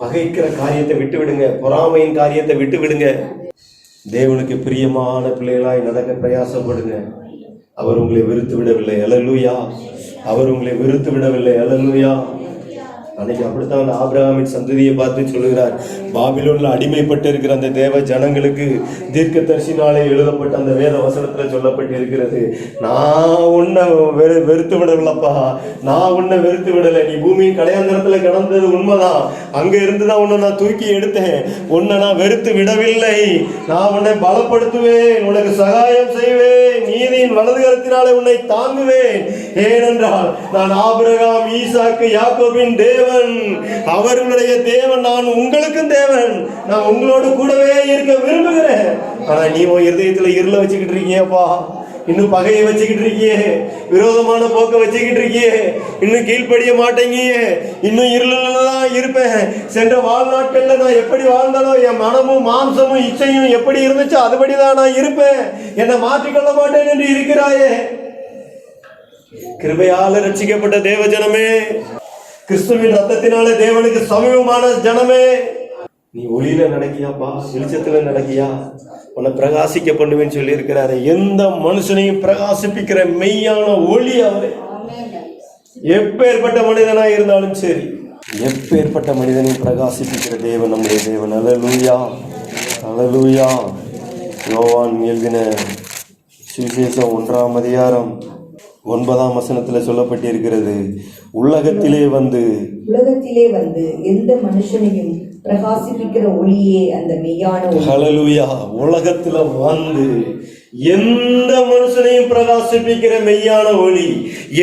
பகைக்கிற காரியத்தை விட்டு விடுங்க, பொறாமையின் காரியத்தை விட்டு விடுங்க. தேவனுக்கு பிரியமான பிள்ளைகளாய் நடக்க பிரயாசப்படுங்க. அவர் உங்களை வெறுத்து விடவில்லை. அல்லேலூயா. அவர் உங்களை வெறுத்து விடவில்லை. அல்லேலூயா. அன்னைக்கு அப்படித்தான் அந்த ஆபிரகாமின் சந்ததியை பார்த்து சொல்லுகிறார், பாபிலோன்ல அடிமைப்பட்டு இருக்கிற அந்த தேவ ஜனங்களுக்கு தீர்க்கதரிசினாலே எழுதப்பட்ட அந்த வேத வசனத்துல சொல்லப்பட்டு இருக்கிறது, நான் உன்னை வெறுத்து விடவில்லப்பா, நான் உன்னை வெறுத்து விடலை. நீ பூமியின் கடையாந்தரத்துல கிடந்தது உண்மைதான், அங்க இருந்துதான் உன்னை நான் தூக்கி எடுத்தேன். உன்னை நான் வெறுத்து விடவில்லை. நான் உன்னை பலப்படுத்துவேன், உனக்கு சகாயம் செய்வேன், நீதியின் வலதுகரத்தினாலே உன்னை தாங்குவேன். ஏனென்றால் நான் ஆபிரகாம், ஈசாக்கு, யாக்கோபின் தேவன், அவர்களுடைய தேவன். நான் உங்களுக்கும் தேவன். நான் உங்களோடு கூடவே இருக்க விரும்புகிறேன். ஆனா நீ உன் இருதயத்துல இருள வச்சுக்கிட்டு இருக்கீங்கப்பா, இன்னும் பகையை வச்சுக்கிட்டு இருக்கியே, விரோதமான போக்க வச்சுக்கிட்டு இருக்கியே, இன்னும் கீழ்ப்படிய மாட்டேங்கியே, இன்னும் இருளதான் இருப்பேன். சென்ற வாழ்நாட்கள்ல நான் எப்படி வாழ்ந்தாலும் என் மனமும் மாம்சமும் இச்சையும் எப்படி இருந்துச்சோ அதுபடிதான் நான் இருப்பேன், என்னை மாற்றிக்கொள்ள மாட்டேன் என்று இருக்கிறாயே. கிருபையால ரட்சிக்கப்பட்ட தேவ ஜனமே, கிறிஸ்துவின் ரத்தத்தினால தேவனுக்கு சமீபமான ஜனமே, நீ ஒளியில நடக்கியாப்பா, வெளிச்சத்துல நடக்கியா? உன்னை பிரகாசிக்க பண்ணுவேன்னு சொல்லி இருக்கிறாரு. எந்த மனுஷனையும் பிரகாசிப்பிக்கிற மெய்யான ஒளி அவரே. எப்பேற்பட்ட மனிதனா இருந்தாலும் சரி, எப்பேற்பட்ட மனிதனையும் பிரகாசிப்பிக்கிற தேவன் நம்முடைய தேவன். அல்லேலூயா. அல்லேலூயா. யோவான் எழுதின சுவிசேஷம் 1ஆம் அதிகாரம் 9ஆம் வசனத்துல சொல்லப்பட்டிருக்கிறது, உலகத்திலே வந்து எந்த மனுஷனையும் பிரகாசிப்பிக்கிற ஒளியே அந்த மெய்யான ஒளி. ஹல்லேலூயா. உலகத்துல வந்து எந்த மனுஷனையும் பிரகாசிப்பிக்கிற மெய்யான ஒளி.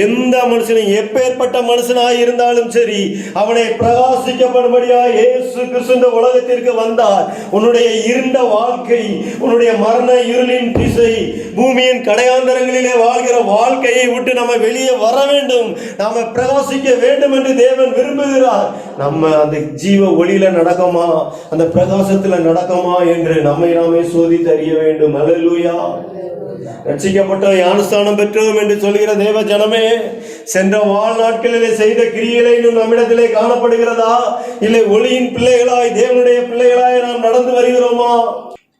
எந்த மனுஷனையும், எப்பேற்பட்ட மனுஷனாய் இருந்தாலும் சரி, அவனை பிரகாசிக்கப்படும்படியா இயேசு கிறிஸ்து இந்த உலகத்திற்கு வந்தார். உன்னுடைய இருண்ட வாழ்க்கை, உன்னுடைய மரண இருளின் திசை, பூமியின் கடையாந்தரங்களிலே வாழ்கிற வாழ்க்கையை விட்டு நம்ம வெளியே வர வேண்டும், நாம பிரகாசிக்க வேண்டும் என்று தேவன் விரும்புகிறார். நம்ம அந்த ஜீவ ஒளியில நடக்கமா, அந்த பிரகாசத்துல நடக்கமா என்று நம்மை நாமே சோதித்து அறிய வேண்டும். அல்லேலூயா. ரட்சிக்கப்பட்ட ஞானஸ்தானம் பெற்றோம் என்று சொல்கிற தேவ ஜனமே, சென்ற வாழ்நாட்களிலே செய்த கிரியைகளை இன்னும் நம்மிடத்திலே காணப்படுகிறதா? இல்லை ஒளியின் பிள்ளைகளாய், தேவனுடைய பிள்ளைகளாய் நாம் நடந்து வருகிறோமா?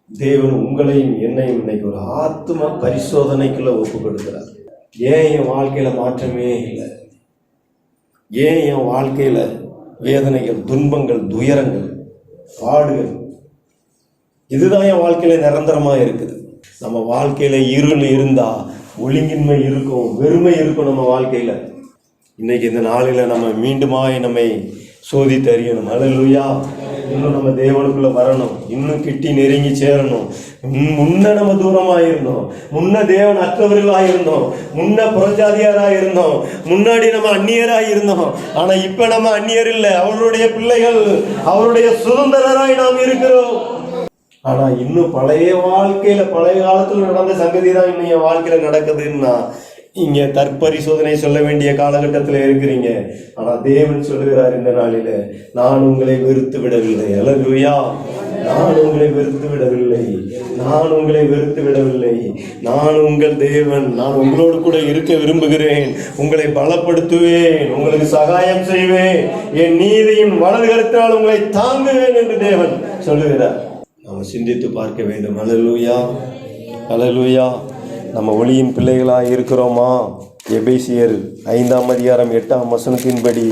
தேவன் உங்களையும் என்னையும் இன்னைக்கு ஒரு ஆத்ம பரிசோதனைக்குள்ள ஒப்பு கொடுக்கிறார். ஏன் என் வாழ்க்கையில மாற்றமே இல்லை? ஏன் என் வாழ்க்கையில வேதனைகள், துன்பங்கள், துயரங்கள், பாடுகள், இதுதான் என் வாழ்க்கையில நிரந்தரமா இருக்குது. நம்ம வாழ்க்கையில இருள் இருந்தா ஒழுங்கின்மை இருக்கும், வெறுமை இருக்கும் நம்ம வாழ்க்கையில. இன்னைக்கு இந்த நாளில நம்ம மீண்டுமாய் நம்மை சோதித்து அறியணும். அல்லேலூயா. இன்னும் நம்ம தேவனுக்குள்ள வரணும், இன்னும் கிட்டி நெருங்கி சேரணும். முன்ன நம்ம தூரமாயிருந்தோம், முன்ன தேவன் அற்றவர்களாயிருந்தோம், முன்ன புறஜாதியாராயிருந்தோம், முன்னாடி நம்ம அந்நியராயிருந்தோம். ஆனா இப்ப நம்ம அந்நியர் இல்லை, அவருடைய பிள்ளைகள், அவருடைய சுதந்திரராய் நாம் இருக்கிறோம். ஆனா இன்னும் பழைய வாழ்க்கையில, பழைய காலத்துல நடந்த சங்கதி தான் இன்னும் என் வாழ்க்கையில நடக்குதுன்னா, இங்க தற்பரிசோதனை சொல்ல வேண்டிய காலகட்டத்தில் இருக்கிறீங்க. ஆனா தேவன் சொல்லுகிறார் இந்த நாளில, நான் உங்களை வெறுத்து விடவில்லை. அல்லேலூயா. நான் உங்களை வெறுத்து விடவில்லை, நான் உங்களை வெறுத்து விடவில்லை. நான் உங்கள் தேவன், நான் உங்களோடு கூட இருக்க விரும்புகிறேன், உங்களை பலப்படுத்துவேன், உங்களுக்கு சகாயம் செய்வேன், என் நீதியின் வலது கரத்தினால் உங்களை தாங்குவேன் என்று தேவன் சொல்லுகிறார். நம்ம சிந்தித்து பார்க்க வேண்டும். அல்லேலூயா. அல்லேலூயா. நம்ம ஒளியின் பிள்ளைகளாக இருக்கிறோமா? எபேசியர் 5ஆம் அதிகாரம் 8ஆம் வசனத்தின்படி,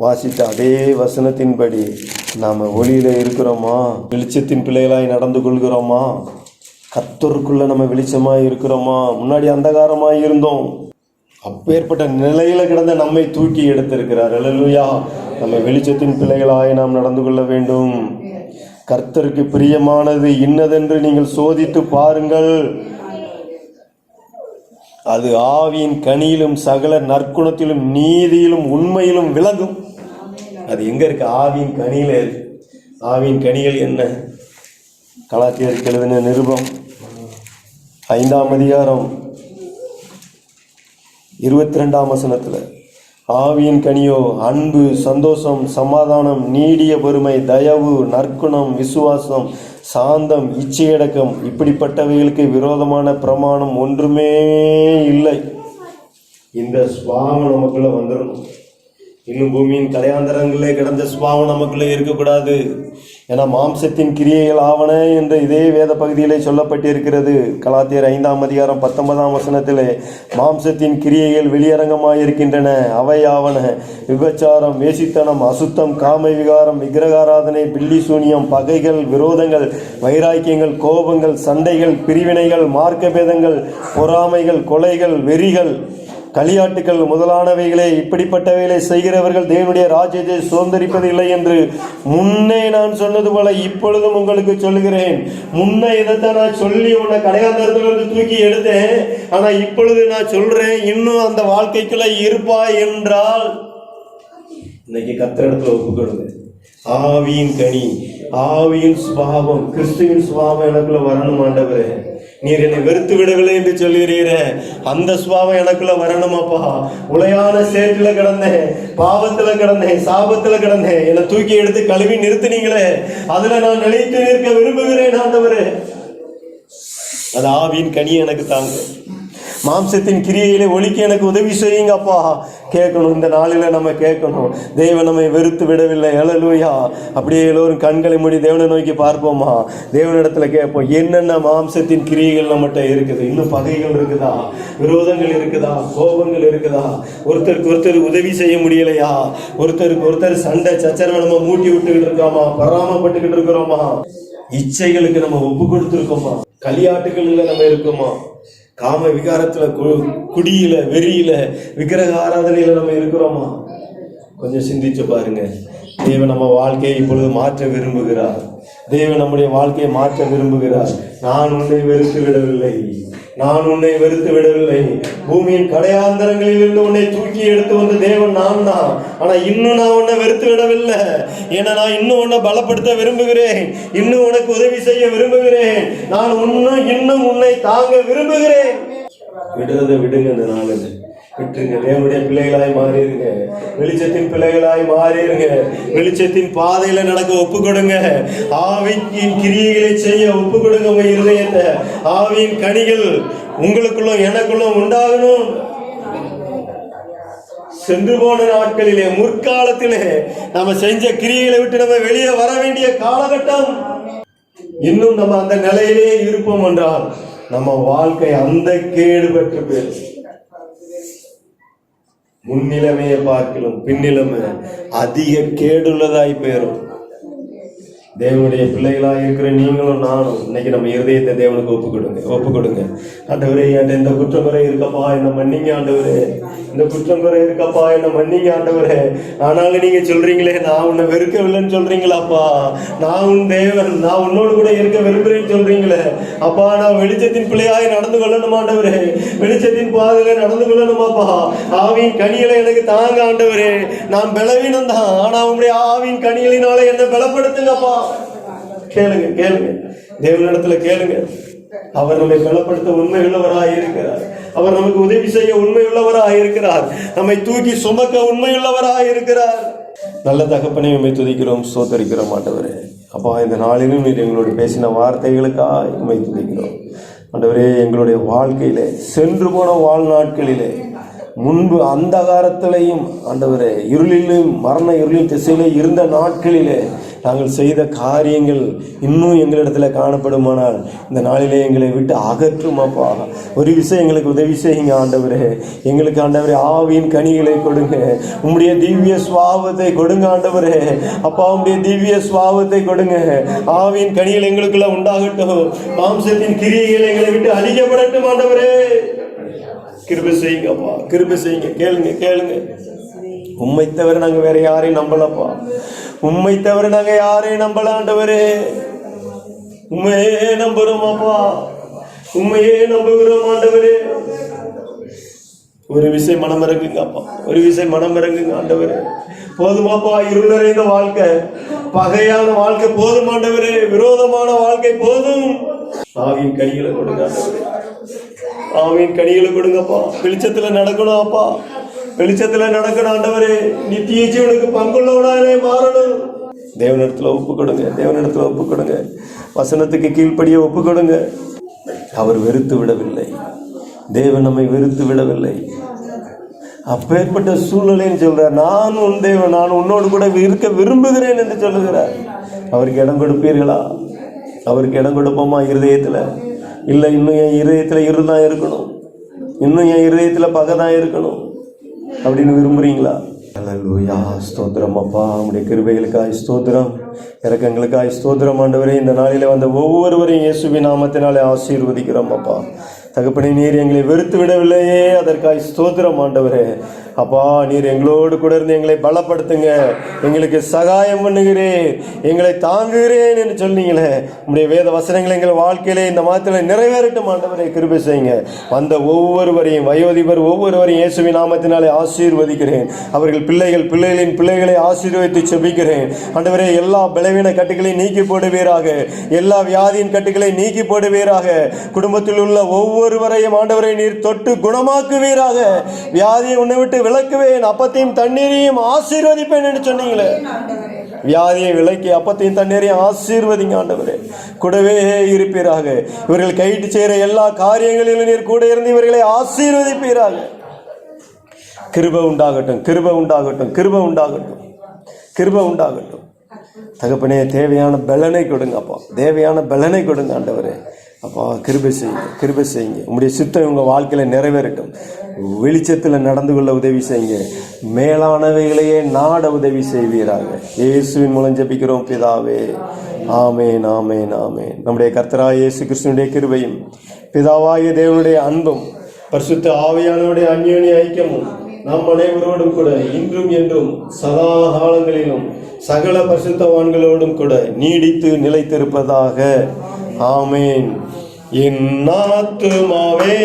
வாசித்த அதே வசனத்தின்படி நாம் ஒளியில் இருக்கிறோமா? வெளிச்சத்தின் பிள்ளைகளாய் நடந்து கொள்கிறோமா? கர்த்தருக்குள்ள நம்ம வெளிச்சமாக இருக்கிறோமா? முன்னாடி அந்தகாரமாக இருந்தோம். அப்பேற்பட்ட நிலையில் கிடந்த நம்மை தூக்கி எடுத்திருக்கிறார். அல்லேலூயா. நம்ம வெளிச்சத்தின் பிள்ளைகளாய் நாம் நடந்து கொள்ள வேண்டும். கர்த்தருக்கு பிரியமானது இன்னதென்று நீங்கள் சோதித்து பாருங்கள், அது ஆவியின் கனியிலும் சகல நற்குணத்திலும் நீதியிலும் உண்மையிலும் விளங்கும். அது எங்க இருக்கு? ஆவியின் கனியில இருக்கு. ஆவியின் கனிகள் என்ன? கலாத்தியருக்கு எழுதின நிருபம் 5ஆம் அதிகாரம் 22ஆம் வசனத்துல, ஆவியின் கனியோ அன்பு, சந்தோஷம், சமாதானம், நீடிய பொறுமை, தயவு, நற்குணம், விசுவாசம், சாந்தம், இச்சையடக்கம், இப்படிப்பட்டவைகளுக்கு விரோதமான பிரமாணம் ஒன்றுமே இல்லை. இந்த சுபாவம் நமக்குள்ள வந்துடணும். இன்னும் பூமியின் கலையாந்தரங்களே கிடந்த சுபாவம் நமக்குள்ளே இருக்கக்கூடாது. ஏன்னா மாம்சத்தின் கிரியைகள் ஆவன என்று இதே வேத பகுதியிலே சொல்லப்பட்டிருக்கிறது. கலாத்தியர் 5ஆம் அதிகாரம் 19ஆம் வசனத்திலே மாம்சத்தின் கிரியைகள் வெளியரங்கமாயிருக்கின்றன. அவை ஆவன: விபச்சாரம், வேசித்தனம், அசுத்தம், காம விகாரம், விக்கிரகாராதனை, பில்லி சூனியம், பகைகள், விரோதங்கள், வைராக்கியங்கள், கோபங்கள், சண்டைகள், பிரிவினைகள், மார்க்க பேதங்கள், பொறாமைகள், கொலைகள், வெறிகள், களியாட்டுகள் முதலானவைகளே. இப்படிப்பட்டவைகளை செய்கிறவர்கள் தேவனுடைய ராஜ்யத்தை சுதந்தரிப்பதில்லை என்று முன்னே நான் சொன்னது போல இப்பொழுதும் உங்களுக்கு சொல்லுகிறேன். முன்னே இதைத்தான் நான் சொல்லி உன்னை கடையாந்தரத்திலிருந்து தூக்கி எடுத்தேன். ஆனா இப்பொழுது நான் சொல்றேன், இன்னும் அந்த வாழ்க்கைக்குள்ள இருப்பாய் என்றால் இன்னைக்கு கர்த்தரிடத்துல ஒப்பு கொடுங்க. ஆவியின் கனி, ஆவியின் சுபாவம், கிறிஸ்துவின் சுபாவம் எனக்குள்ள வரணும் ஆண்டவரே. நீர் என்னை வெறுத்து விடவில்லை என்று சொல்லுகிறீர, அந்த சுபாவம் எனக்குள்ள வரணுமாப்பா. உளையான சேற்றில கிடந்தேன், பாவத்துல கிடந்தேன், சாபத்துல கிடந்தேன். என்னை தூக்கி எடுத்து கழுவி நிறுத்தினீங்களே, அதுல நான் நிலைத்து நிற்க விரும்புகிறேன் ஆண்டவரே. அது ஆவியின் கனி எனக்கு தாங்க. மாம்சத்தின் கிரியையிலே ஒழிக்க எனக்கு உதவி செய்யுங்கப்பா. கேட்கணும், இந்த நாளில் நம்ம கேட்கணும். தேவன் நம்மை வெறுத்து விடவில்லை. அல்லேலூயா. அப்படியே எல்லோரும் கண்களை மூடி தேவனை நோக்கி பார்ப்போமா? தேவனிடத்துல கேட்போம், என்னென்ன மாம்சத்தின் கிரியைகள் நம்மகிட்ட இருக்குது? இன்னும் பகைகள் இருக்குதா? விரோதங்கள் இருக்குதா? கோபங்கள் இருக்குதா? ஒருத்தருக்கு ஒருத்தர் உதவி செய்ய முடியலையா? ஒருத்தருக்கு ஒருத்தர் சண்டை சச்சரவை நம்ம மூட்டி விட்டுக்கிட்டு இருக்கோமா? பராமப்பட்டுக்கிட்டு இருக்கிறோமா? இச்சைகளுக்கு நம்ம ஒப்பு கொடுத்துருக்கோமா? களியாட்டுகளில் நம்ம இருக்கோமா? காம விகாரத்துல, குடியில, வெறியில, விக்கிரக ஆராதனையில நம்ம இருக்கிறோமா? கொஞ்சம் சிந்திச்சு பாருங்க. தேவன் நம்ம வாழ்க்கையை இப்பொழுது மாற்ற விரும்புகிறார். தேவன் நம்முடைய வாழ்க்கையை மாற்ற விரும்புகிறார். நான் உன்னை வெறுத்து விடவில்லை, நான் உன்னை வெறுத்து விடவில்லை. பூமியின் கடையாந்தரங்களில் இருந்து உன்னை தூக்கி எடுத்து வந்த தேவன் நான் தான். ஆனா இன்னும் நான் உன்னை வெறுத்து விடவில்லை. ஏன்னா நான் இன்னும் உன்னை பலப்படுத்த விரும்புகிறேன், இன்னும் உனக்கு உதவி செய்ய விரும்புகிறேன். நான் இன்னும் உன்னை தாங்க விரும்புகிறேன். விடுறதை விடுங்க. இந்த நாளில் விட்டுருங்க. தேவனுடைய பிள்ளைகளாய் மாறிடுங்க. வெளிச்சத்தின் பிள்ளைகளாய் மாறிடுங்க. வெளிச்சத்தின் பாதையில நடக்க ஒப்பு கொடுங்க. ஆவியின் கிரியைகளை செய்ய ஒப்பு கொடுங்க. உங்க இருதயத்தை. ஆவியின் கனிகள் உங்களுக்குள்ள எனக்குள்ள உண்டாகணும். சென்று போன நாட்களிலே, முற்காலத்திலே நம்ம செஞ்ச கிரியைகளை விட்டு நம்ம வெளியே வர வேண்டிய காலகட்டம். இன்னும் நம்ம அந்த நிலையிலே இருப்போம் என்றால் நம்ம வாழ்க்கை அந்த கேடு பெற்று போயிடும். முன்னிலைமையை பார்க்கலாம் பின்னிலைமை அதிக கேடுள்ளதாய் போயிடும். தேவனுடைய பிள்ளைகளாக இருக்கிற நீங்களும் நானும் இன்னைக்கு நம்ம இருதயத்தை தேவனுக்கு ஒப்பு கொடுங்க. ஆண்டவரே, என்கிட்ட இந்த குற்றங்குறை இருக்கப்பா, என்ன மன்னிங்க ஆண்டவரே. இந்த குற்றங்குறை இருக்கப்பா, என்ன மன்னிங்க ஆண்டவரே. ஆனாலும் நீங்க சொல்றீங்களே, நான் உன்னை வெறுக்கவில்லைன்னு சொல்றீங்களாப்பா. நான் உன் தேவன், நான் உன்னோடு கூட இருக்க விரும்புகிறேன்னு சொல்றீங்களே அப்பா. நான் வெளிச்சத்தின் பிள்ளையாய் நடந்து கொள்ளணும் ஆண்டவரே. வெளிச்சத்தின் பாதையில நடந்து கொள்ளணுமாப்பா. ஆவியின் கனிகளை எனக்கு தாங்க ஆண்டவரே. நான் பலவீனம் தான், ஆனா உங்களுடைய ஆவியின் கனிகளினால என்ன பலப்படுத்துங்கப்பா. கேளுங்க, தேவனிடத்துல கேளுங்க. அவர் நம்மை பலப்படுத்த உண்மை உள்ளவராக இருக்கிறார். அவர் நமக்கு உதவி செய்ய உண்மை உள்ளவராக இருக்கிறார். நம்மை தூக்கி சுமக்க உண்மை உள்ளவராக இருக்கிறார். நல்ல தகப்பனை உண்மை துதிக்கிறோம், ஸ்தோத்தரிக்கிறோம் ஆண்டவரே. அப்பா, இந்த நாளிலும் நீர் எங்களோட பேசின வார்த்தைகளுக்காக உண்மை துதிக்கிறோம் ஆண்டவரே. எங்களுடைய வாழ்க்கையிலே, சென்று போன வாழ்நாட்களிலே, முன்பு அந்தகாரத்திலையும் ஆண்டவரே, இருளிலும் மரண இருளின் திசையிலே இருந்த நாட்களிலே நாங்கள் செய்த காரியங்கள் இன்னும் எங்களிடத்தில் காணப்படுமானால் இந்த நாளிலே எங்களை விட்டு அகற்றும் அப்பா. ஒரு விஷயம் எங்களுக்கு உதவி செய்யுங்க ஆண்டவரே. எங்களுக்கு ஆண்டவரே ஆவியின் கனிகளை கொடுங்க. உம்முடைய திவ்ய சுவாபத்தை கொடுங்க ஆண்டவரே. அப்பா உம்முடைய திவ்ய சுவாபத்தை கொடுங்க. ஆவியின் கனிகள் எங்களுக்குள்ள உண்டாகட்டும். மாம்சத்தின் கிரியைகள் எங்களை விட்டு அழிக்கப்படட்டும் ஆண்டவரே. கிருபை செய்யுங்க அப்பா, கிருபை செய்யுங்க. கேளுங்க. உம்மை தவிர நாங்க வேற யாரையும் நம்பலப்பா. உம்மை தவிர நாங்க யாரையும் நம்பல ஆண்டவரே. உண்மையே நம்புறோம் அப்பா, உண்மையே நம்புகிறோம் ஆண்டவரே. ஒரு விஷயம் மனம் இறங்குங்க அப்பா, ஒரு விஷயம் மனம் இறங்குங்க ஆண்டவரே. போதுமாப்பா, இருள் நிறைந்த வாழ்க்கை, பகையான வாழ்க்கை போதும் ஆண்டவரே. விரோதமான வாழ்க்கை போதும். ஆவியின் கனிகளை கொடுங்க ஆண்டவரே, ஆவியின் கனிகளை கொடுங்கப்பா. வெளிச்சத்துல நடக்கணும் அப்பா, வெளிச்சத்துல நடக்கணும் ஆண்டவரே. நித்திய ஜீவனுக்கு பங்குள்ளவனாலே மாறணும். தேவனிடத்துல ஒப்பு கொடுங்க, தேவனிடத்துல ஒப்பு கொடுங்க. வசனத்துக்கு கீழ்ப்படிய ஒப்பு கொடுங்க. அவர் வெறுத்து விடவில்லை, தேவன் நம்மை வெறுத்து விடவில்லை. அப்பேற்பட்ட சூழ்நிலைன்னு சொல்றார். நான் உன் தேவன், நான் உன்னோடு கூட இருக்க விரும்புகிறேன் என்று சொல்லுகிறார். அவருக்கு இடம் கொடுப்பீர்களா? அவருக்கு இடம் கொடுப்போமா இருதயத்துல? இல்லை, இன்னும் என் இருதயத்துல இருதான் இருக்கணும், இன்னும் என் இருதயத்துல பகை தான் இருக்கணும் அப்படின்னு விரும்புறீங்களா? அல்லேலூயா, ஸ்தோத்திரம் அப்பா. உம்முடைய கிருபைகளுக்காய் ஸ்தோத்திரம், இரக்கங்களுக்காய் ஸ்தோத்திரம் ஆண்டவரே. இந்த நாளிலே வந்த ஒவ்வொருவரையும் இயேசுவின் நாமத்தினாலே ஆசீர்வதிக்கிறோம் அப்பா. தகப்பனே, நீர் எங்களை வெறுத்து விடவில்லையே, அதற்காய் ஸ்தோத்திரம் ஆண்டவரே. அப்பா, நீர் எங்களோடு கூட இருந்து எங்களை பலப்படுத்துங்க, எங்களுக்கு சகாயம் பண்ணுகிறேன், எங்களை தாங்குகிறேன் என்று சொன்னீங்களே. உங்களுடைய வேத வசனங்களை எங்கள் வாழ்க்கையிலே இந்த மாதத்தில் நிறைவேறட்டும் ஆண்டவரே. கிருபை செய்யுங்க. வந்த ஒவ்வொருவரையும், வயோதிபர் ஒவ்வொருவரையும் இயேசுவின் நாமத்தினாலே ஆசீர்வதிக்கிறேன். அவர்கள் பிள்ளைகளின் பிள்ளைகளை ஆசீர்வதித்து செபிக்கிறேன் ஆண்டவரே. எல்லா பலவீன கட்டுகளையும் நீக்கி போடுவீராக, எல்லா வியாதியின் கட்டுகளை நீக்கி போடுவீராக. குடும்பத்தில் உள்ள ஒவ்வொருவரையும் ஆண்டவரை நீர் தொட்டு குணமாக்குவீராக. வியாதியை உன்னை விட்டு விலக்குவேன், அப்பத்தையும் தண்ணீரையும் ஆசீர்வதிப்பேன் என்று சொன்னீங்களே. வியாதியை விலக்கி அப்பத்தையும் தண்ணீரையும் ஆசீர்வதிங்க ஆண்டவரே. கூடவே இருப்பீராக. இவர்கள் கைட்டு செய்கிற எல்லா காரியங்களிலும் நீர் கூட இருந்து இவர்களை ஆசீர்வதிப்பீராக. கிருபை உண்டாகட்டும், கிருபை உண்டாகட்டும், கிருபை உண்டாகட்டும், கிருபை உண்டாகட்டும். தகப்பனே, தேவையான பலனை கொடுங்க அப்பா, தேவையான பலனை கொடுங்க ஆண்டவரே. அப்பா, கிருபை செய்யுங்க, கிருபை செய்யுங்க. உங்களுடைய சித்தம் உங்கள் வாழ்க்கையில் நிறைவேறட்டும். வெளிச்சத்தில் நடந்து கொள்ள உதவி செய்யுங்க. மேலானவைகளையே நாட உதவி செய்வீராக. இயேசுவின் மூலம் ஜெபிக்கிறோம் பிதாவே. ஆமேன், ஆமேன், ஆமேன். நம்முடைய கர்த்தராகிய இயேசு கிறிஸ்துவினுடைய கிருபையும் பிதாவாகிய தேவனுடைய அன்பும் பரிசுத்த ஆவியானவருடைய அந்யோன்ய ஐக்கியமும் நம் அனைவரோடும் கூட இன்றும் என்றும் சதா காலங்களிலும் சகல பரிசுத்தவான்களோடும் கூட நீடித்து நிலைத்திருப்பதாக. ஆமேன். என் ஆத்துமாவே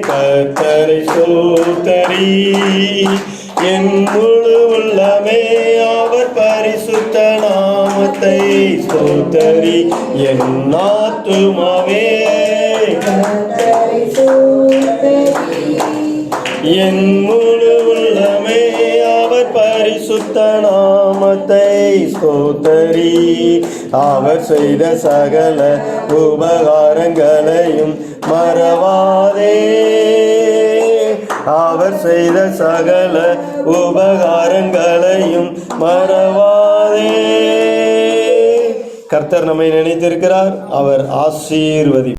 கர்த்தரை ஸ்தோத்தரி, என் முழு உள்ளமே அவர் பரிசுத்த நாமத்தை ஸ்தோத்தரி. என் ஆத்துமாவே கர்த்தரை ஸ்தோத்தரி, என் முழு உள்ளமே அவர் பரிசுத்த நாமத்தை ஸ்தோத்தரி. அவர் செய்த சகல உபகாரங்களையும் மறவாதே, அவர் செய்த சகல உபகாரங்களையும் மறவாதே. கர்த்தர் நம்மை நினைத்திருக்கிறார். அவர் ஆசீர்வதி